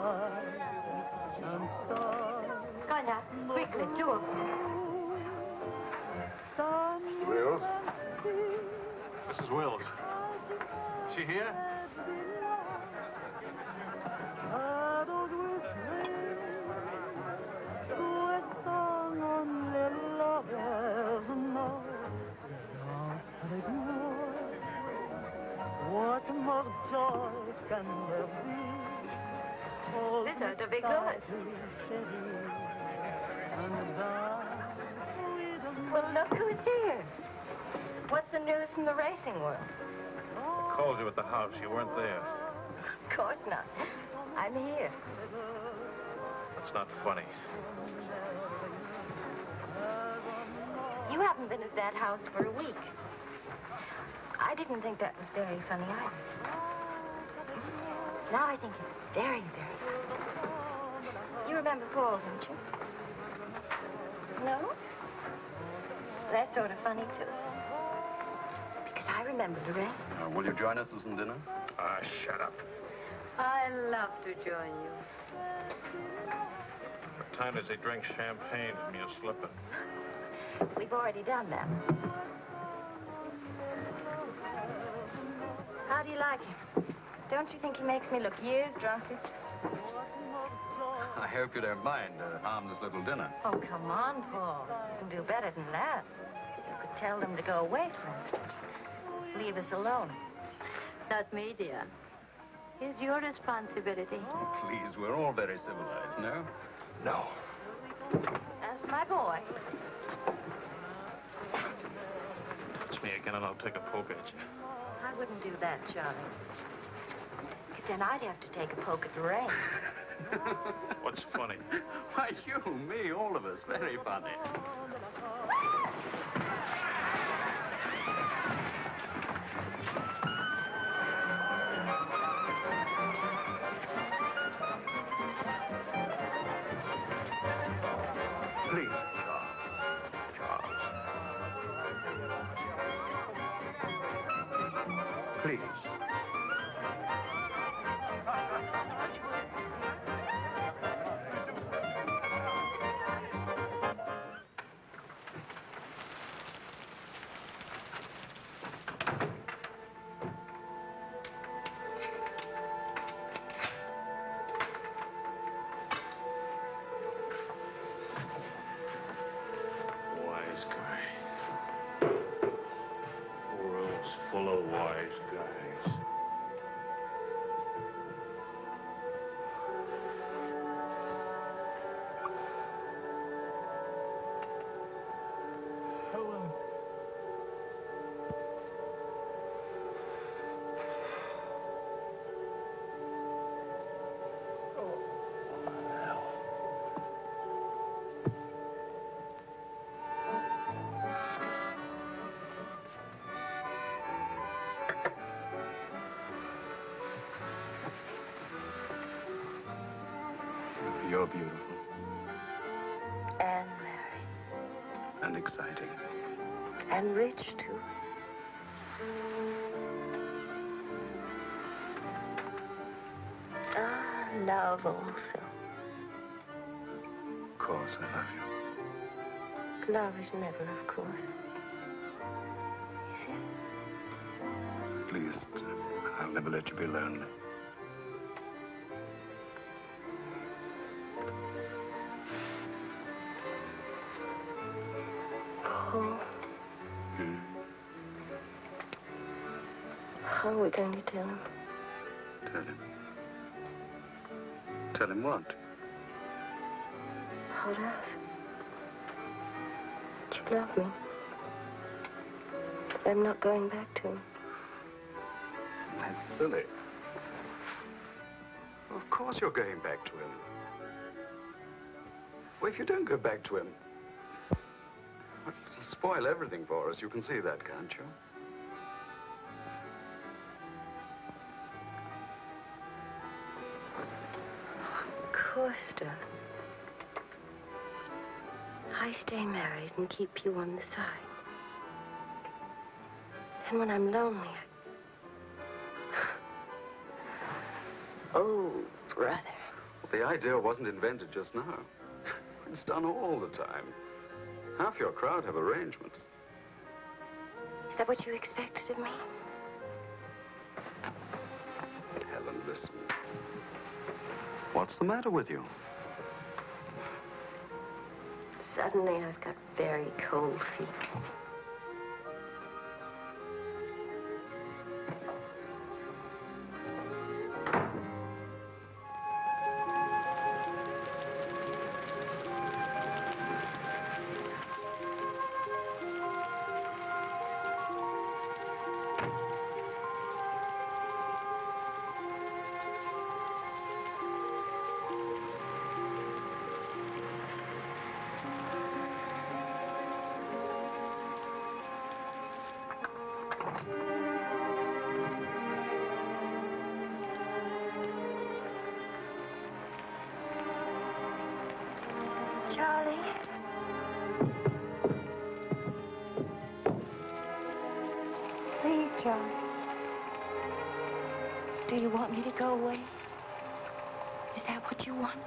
and stars. Go now, quickly, two of them. Wills? Mrs. Wills. She here? Shadows will swing to a song only lovers know. Avec moi, what more joy can there be? This ought to be good. Well, look who's here. What's the news from the racing world? Called you at the house. You weren't there. Of course not. I'm here. That's not funny. You haven't been at that house for a week. I didn't think that was very funny either. Now I think it's very, very funny. You remember Paul, don't you? No? That's sort of funny, too. Because I remember the rest. Will you join us for some dinner? Ah, shut up. I love to join you. What time does he drink champagne from your slipper? We've already done that. How do you like him? Don't you think he makes me look years drunker? I hope you don't mind a harmless little dinner. Oh, come on, Paul. You can do better than that. You could tell them to go away, for instance. Leave us alone. Not me, dear. It's your responsibility. Oh, please, we're all very civilized, no? No. That's my boy. It's me again, and I'll take a poke at you. I wouldn't do that, Charlie. Because then I'd have to take a poke at the rain. What's funny? Why, you, me, all of us. Very funny. Please, Charles. Please. Wise guy. World's full of wise guys. Hello. You're beautiful. And merry. And exciting. And rich, too. Ah, love also. Of course, I love you. Love is never, of course. Is it? Please, I'll never let you be lonely. Paul, Hmm? how are we going to tell him? Tell him. Tell him what? About us. That you love me. That I'm not going back to him. That's silly. Of course you're going back to him. Well, if you don't go back to him, it'll spoil everything for us. You can see that, can't you? Of course, darling. I stay married and keep you on the side. And when I'm lonely, Oh, brother. But the idea wasn't invented just now. It's done all the time. Half your crowd have arrangements. Is that what you expected of me? Helen, listen. What's the matter with you? Suddenly, I've got very cold feet. Charlie? Please, Charlie. Do you want me to go away? Is that what you want?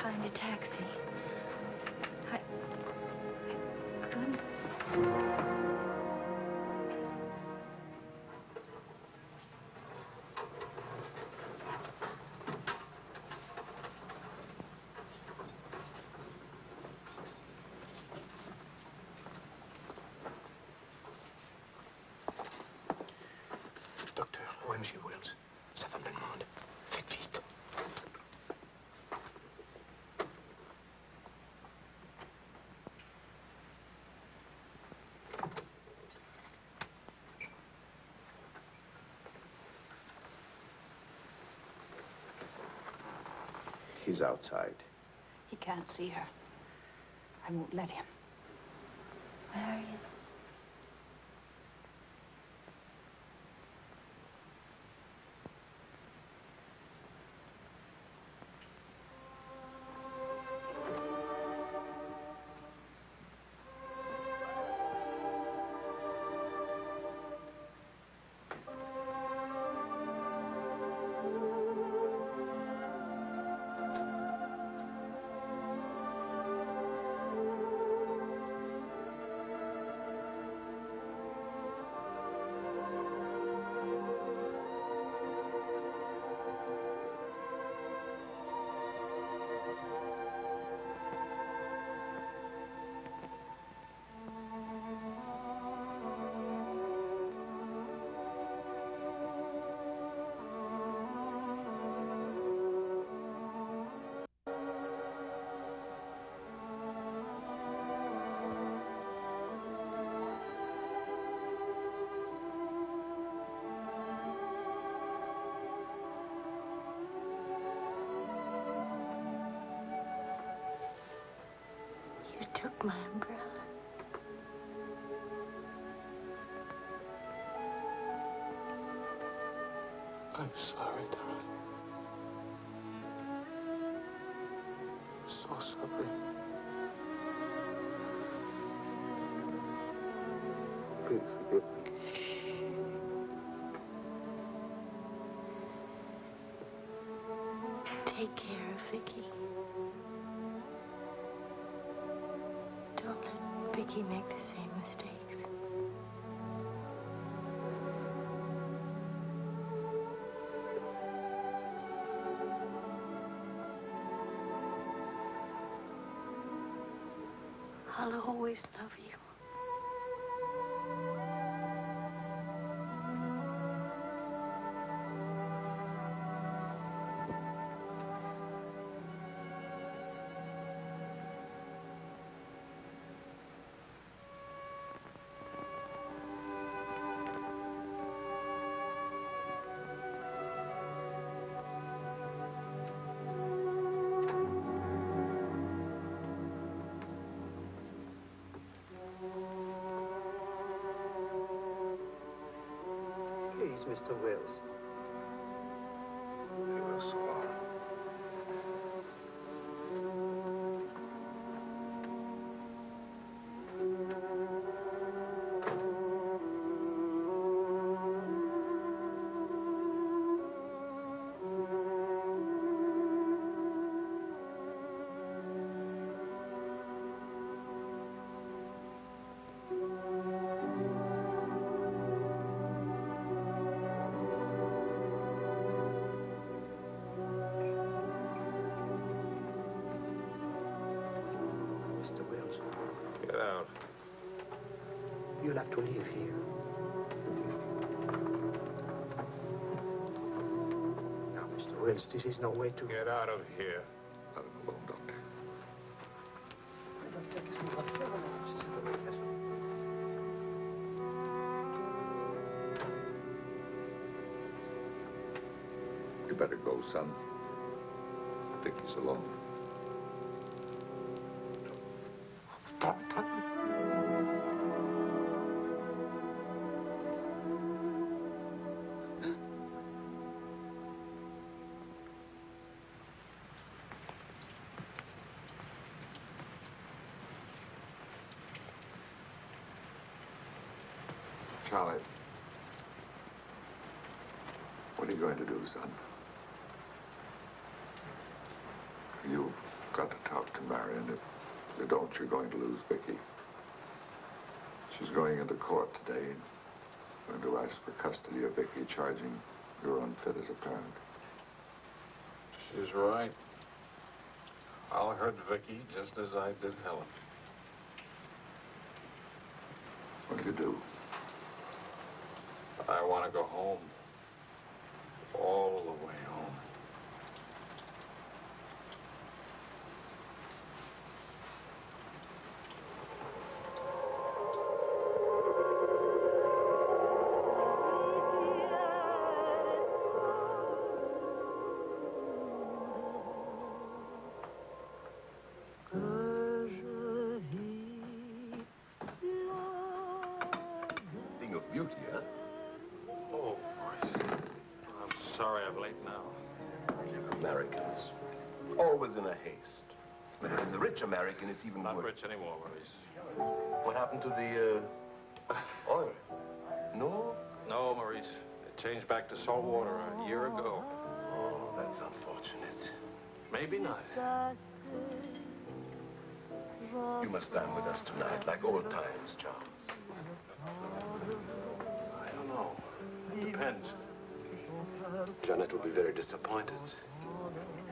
Find a taxi. I couldn't. Docteur, OMG Wells, sa femme me demande. Faites vite. He's outside. He can't see her. I won't let him. Marion. You took my umbrella. I'm sorry, darling. So sorry. Please forgive me. Take care of Vicky. Don't let Vicky make the same mistakes. I'll always love you. Please, Mr. Wills. You will swallow. Get out. You'll have to leave here. Now, Mr. Wills, this is no way to... Get out of here. Let him alone, Doctor. You better go, son. Vicky's alone. Charlie, what are you going to do, son? You've got to talk to Marion. If you don't, you're going to lose Vicky. She's going into court today and going to ask for custody of Vicky, charging you're unfit as a parent. She's right. I'll hurt Vicky just as I did Helen. What do you do? I want to go home. All the way home. Thing of beauty, huh? Oh, I'm sorry I'm late now. Americans. Always in a haste. But if it's a rich American, it's even Not worse. rich anymore, Maurice. What happened to the, oil? No? No, Maurice. It changed back to salt water a year ago. Oh, that's unfortunate. Maybe not. You must dine with us tonight, like old times, Charles. I don't know. Depends. Janet will be very disappointed.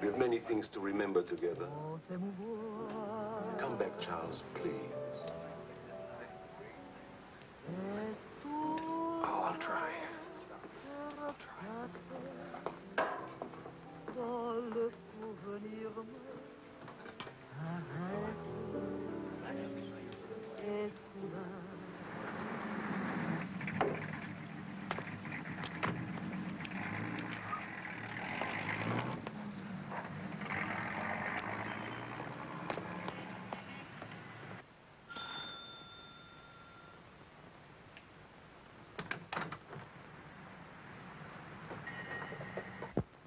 We have many things to remember together. Come back, Charles, please. Oh, I'll try. I'll try. Dans le souvenir m'arrête et soudain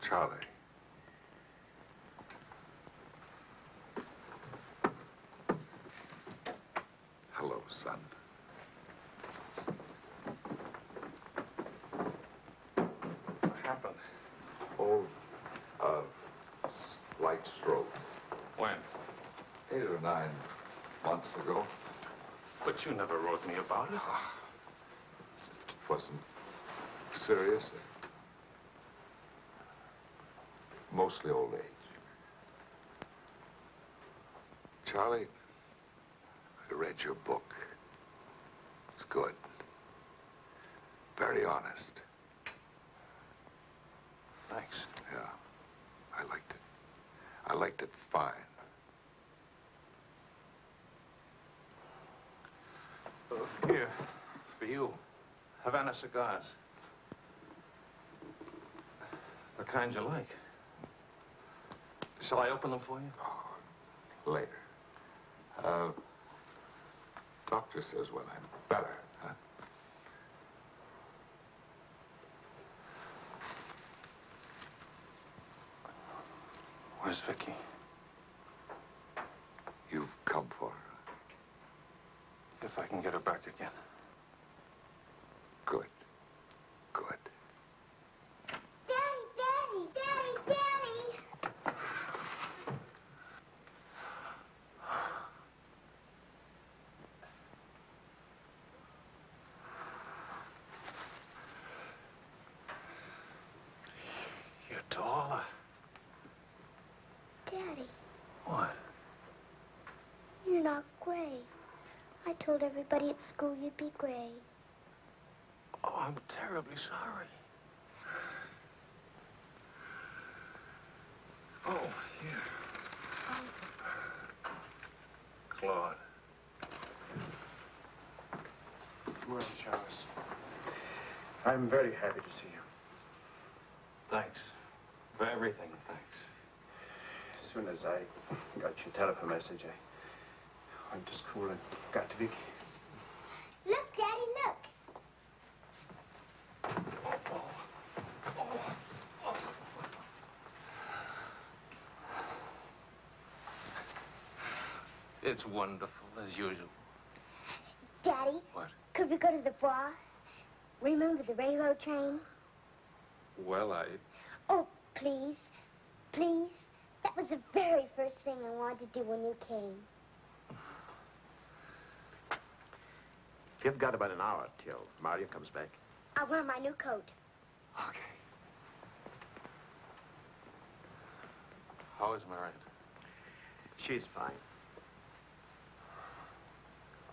Charlie. Hello, son. What happened? Oh, light stroke. When? 8 or 9 months ago. But you never wrote me about it. It wasn't serious. Mostly old age. Charlie, I read your book. It's good. Very honest. Thanks. Yeah. I liked it. I liked it fine. Here, for you. Havana cigars. The kind you like. Shall I open them for you? Oh, later. Doctor says when I'm better, huh? Where's Vicky? You've come for her. If I can get her back again. Good. Good. Daddy, Daddy, Daddy, Daddy! You're taller. Daddy, What? you're not gray. I told everybody at school you'd be gray. Oh, I'm terribly sorry. Oh, here. Claude. Well, Charles, I'm very happy to see you. Thanks. For everything, thanks. As soon as I got your telephone message, I went to school and got to Vicky. Look, Daddy, look. It's wonderful, as usual. Daddy, What? could we go to the bar? Remember the railroad train? Well, Oh, please. Please. That was the very first thing I wanted to do when you came. You've got about an hour till Mario comes back. I'll wear my new coat. Okay. How is Marion? She's fine.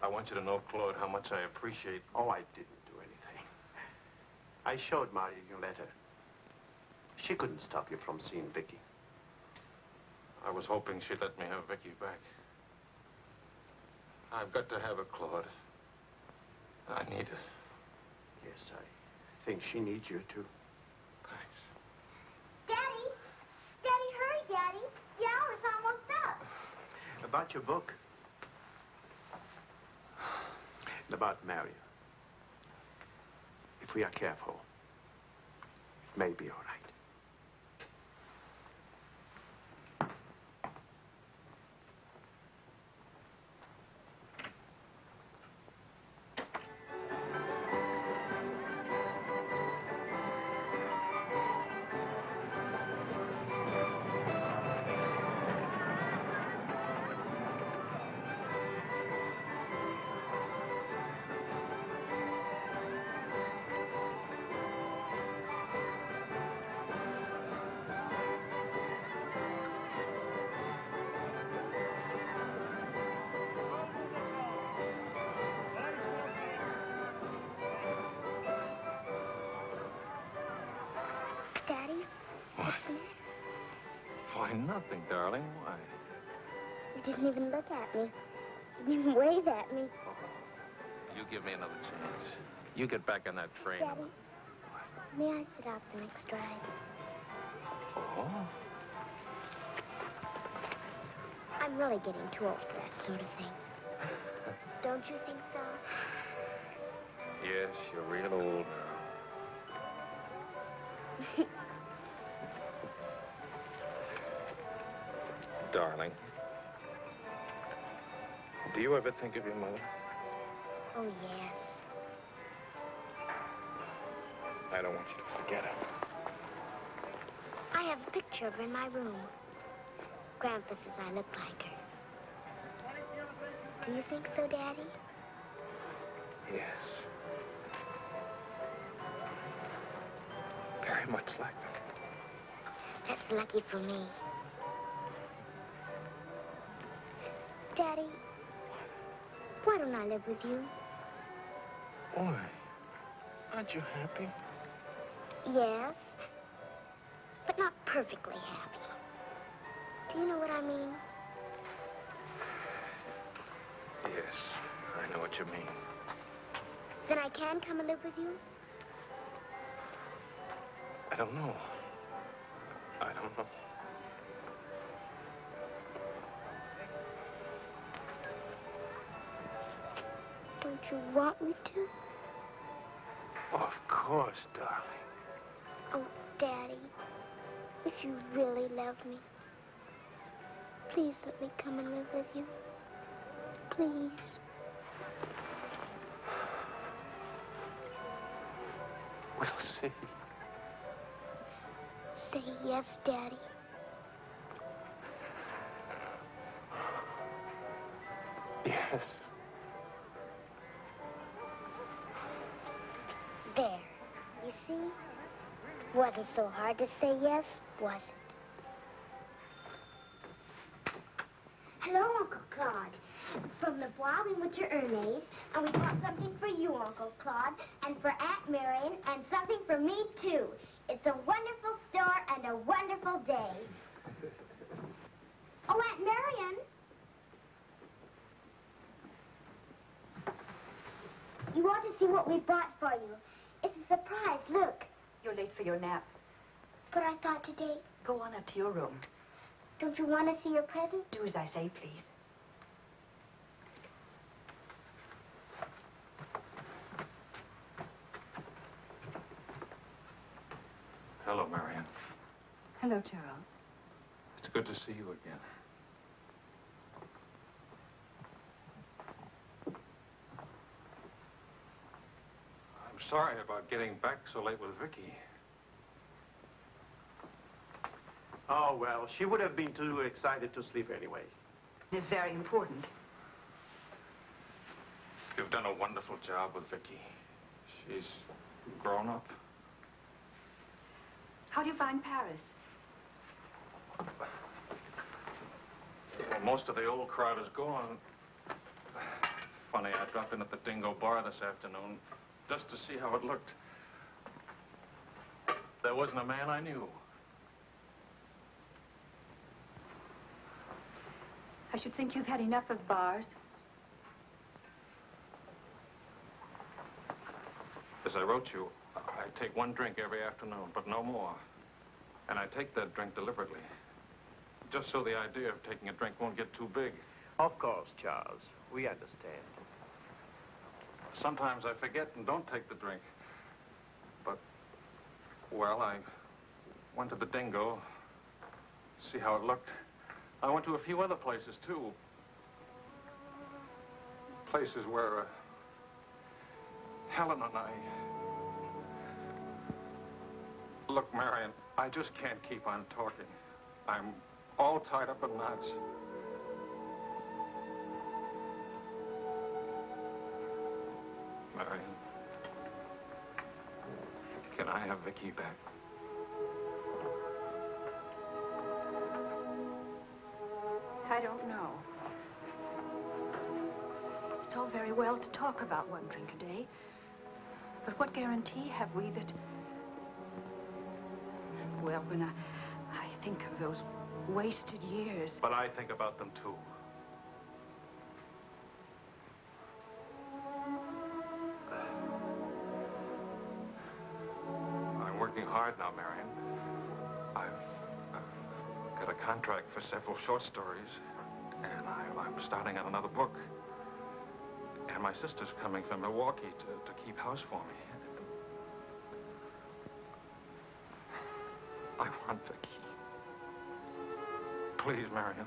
I want you to know, Claude, how much I appreciate... Oh, I didn't do anything. I showed Mario your letter. She couldn't stop you from seeing Vicky. I was hoping she'd let me have Vicky back. I've got to have her, Claude. I need her. Yes, I think she needs you, too. Thanks. Daddy! Daddy, hurry, Daddy. The hour's almost up. About your book. And about Mario. If we are careful, it may be all right. Daddy? What? Why, nothing, darling. Why? You didn't even look at me. Didn't even wave at me. You give me another chance. You get back on that train. Daddy, may I sit out the next ride? Oh? I'm really getting too old for that sort of thing. Don't you think so? Yes, you're real old now. Darling, do you ever think of your mother? Oh, yes. I don't want you to forget her. I have a picture of her in my room. Grandpa says I look like her. Do you think so, Daddy? Yes. Very much like her. That's lucky for me. don't I live with you? Why? Aren't you happy? Yes, but not perfectly happy. Do you know what I mean? Yes, I know what you mean. Then I can come and live with you? I don't know. I don't know. Don't you want me to? Of course, darling. Oh, Daddy, if you really love me, please let me come and live with you. Please. We'll see. Say yes, Daddy. Yes. There. You see? Wasn't so hard to say yes, was it? Hello, Uncle Claude. From the Bois, we went to Ernest, and we bought something for you, Uncle Claude, and for Aunt Marion, and something for me, too. It's a wonderful store and a wonderful day. Oh, Aunt Marion. You ought to see what we bought for you. It's a surprise, look. You're late for your nap. But I thought today... Go on up to your room. Don't you want to see your present? Do as I say, please. Hello, Marion. Hello, Charles. It's good to see you again. I'm sorry about getting back so late with Vicky. Oh, well, she would have been too excited to sleep anyway. It's very important. You've done a wonderful job with Vicky. She's grown up. How do you find Paris? Well, most of the old crowd is gone. Funny, I dropped in at the Dingo Bar this afternoon just to see how it looked. There wasn't a man I knew. I should think you've had enough of bars. As I wrote you, I take one drink every afternoon, but no more. And I take that drink deliberately, just so the idea of taking a drink won't get too big. Of course, Charles. We understand. Sometimes I forget and don't take the drink. But, well, I went to the Dingo, see how it looked. I went to a few other places, too. Places where Helen and I... Look, Marion, I just can't keep on talking. I'm all tied up in knots. Marion, can I have Vicky back? I don't know. It's all very well to talk about one drink a day. But what guarantee have we that... Well, when I think of those wasted years... But I think about them, too. I'm working hard now, Marion. I've got a contract for several short stories, and I'm starting on another book. And my sister's coming from Milwaukee to keep house for me. I want Vicky. Please, Marion.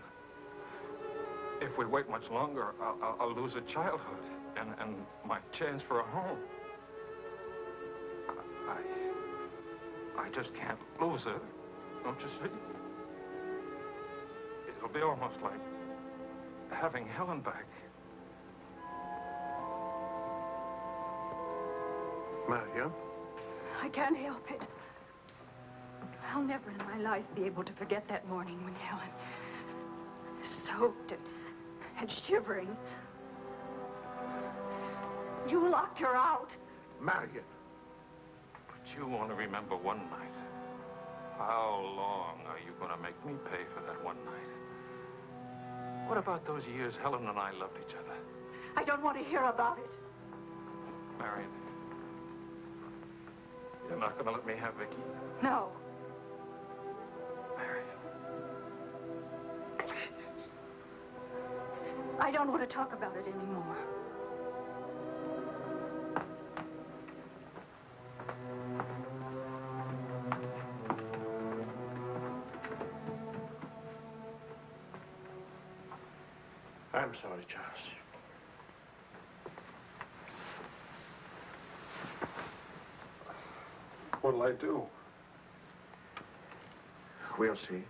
If we wait much longer, I'll lose a childhood and my chance for a home. I just can't lose it, don't you see? It'll be almost like having Helen back. Marion? I can't help it. I'll never in my life be able to forget that morning when Helen, soaked and shivering, You locked her out. Marion. But you only remember one night. How long are you going to make me pay for that one night? What about those years Helen and I loved each other? I don't want to hear about it. Marion, you're not going to let me have Vicky? No. Marion. I don't want to talk about it anymore. I'm sorry, Charles. What'll I do? We'll see.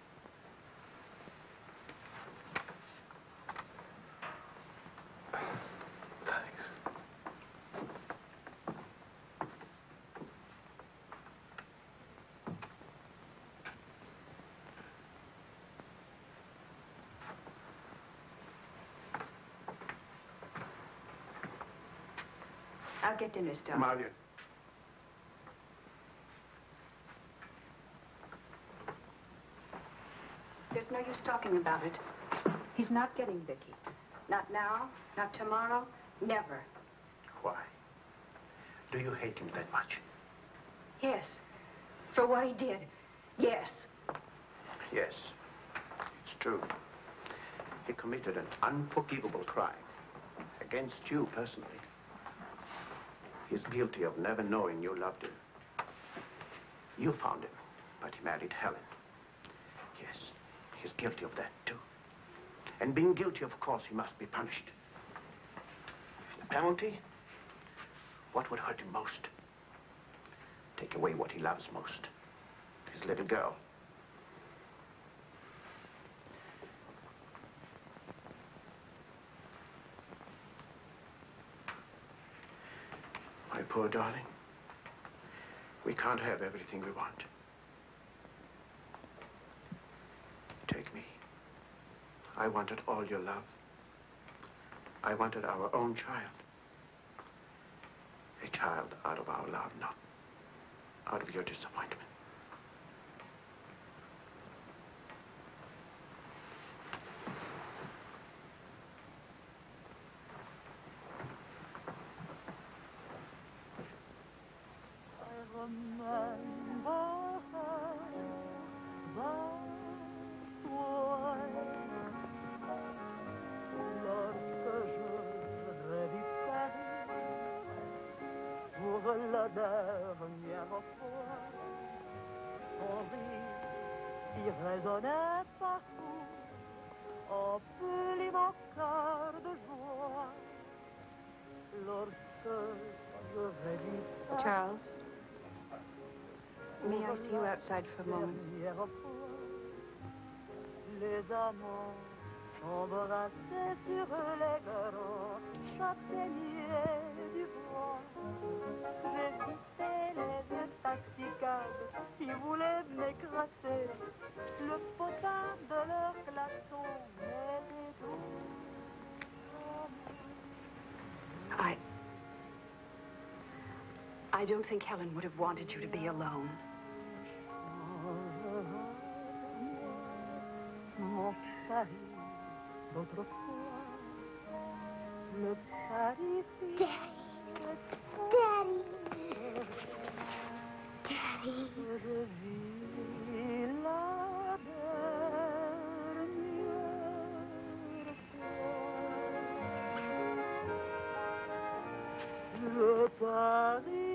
I'll get dinner started. Marion. There's no use talking about it. He's not getting Vicky. Not now, not tomorrow, never. Why? Do you hate him that much? Yes. For what he did. Yes. Yes. It's true. He committed an unforgivable crime. Against you personally. He's guilty of never knowing you loved him. You found him, but he married Helen. Yes, he's guilty of that, too. And being guilty, of course, he must be punished. The penalty? What would hurt him most? Take away what he loves most. His little girl. My poor darling. We can't have everything we want. Take me. I wanted all your love. I wanted our own child. A child out of our love, not out of your disappointment. La dernière fois, son rire qui résonnait partout emplit mon cœur de joie. Lorsque je vais disparaître, Charles, may I see you outside for a moment? Les amants embrassés sur les grands châtaigniers du bois. J'évitais les intoxicables qui voulaient m'écraser. Le potin de leur klaxon m'aidait I don't think Helen would have wanted you to be alone. Mon Paris d'autrefois, le Paris. Daddy. Daddy. Je vis la dernière fois. Le Paris.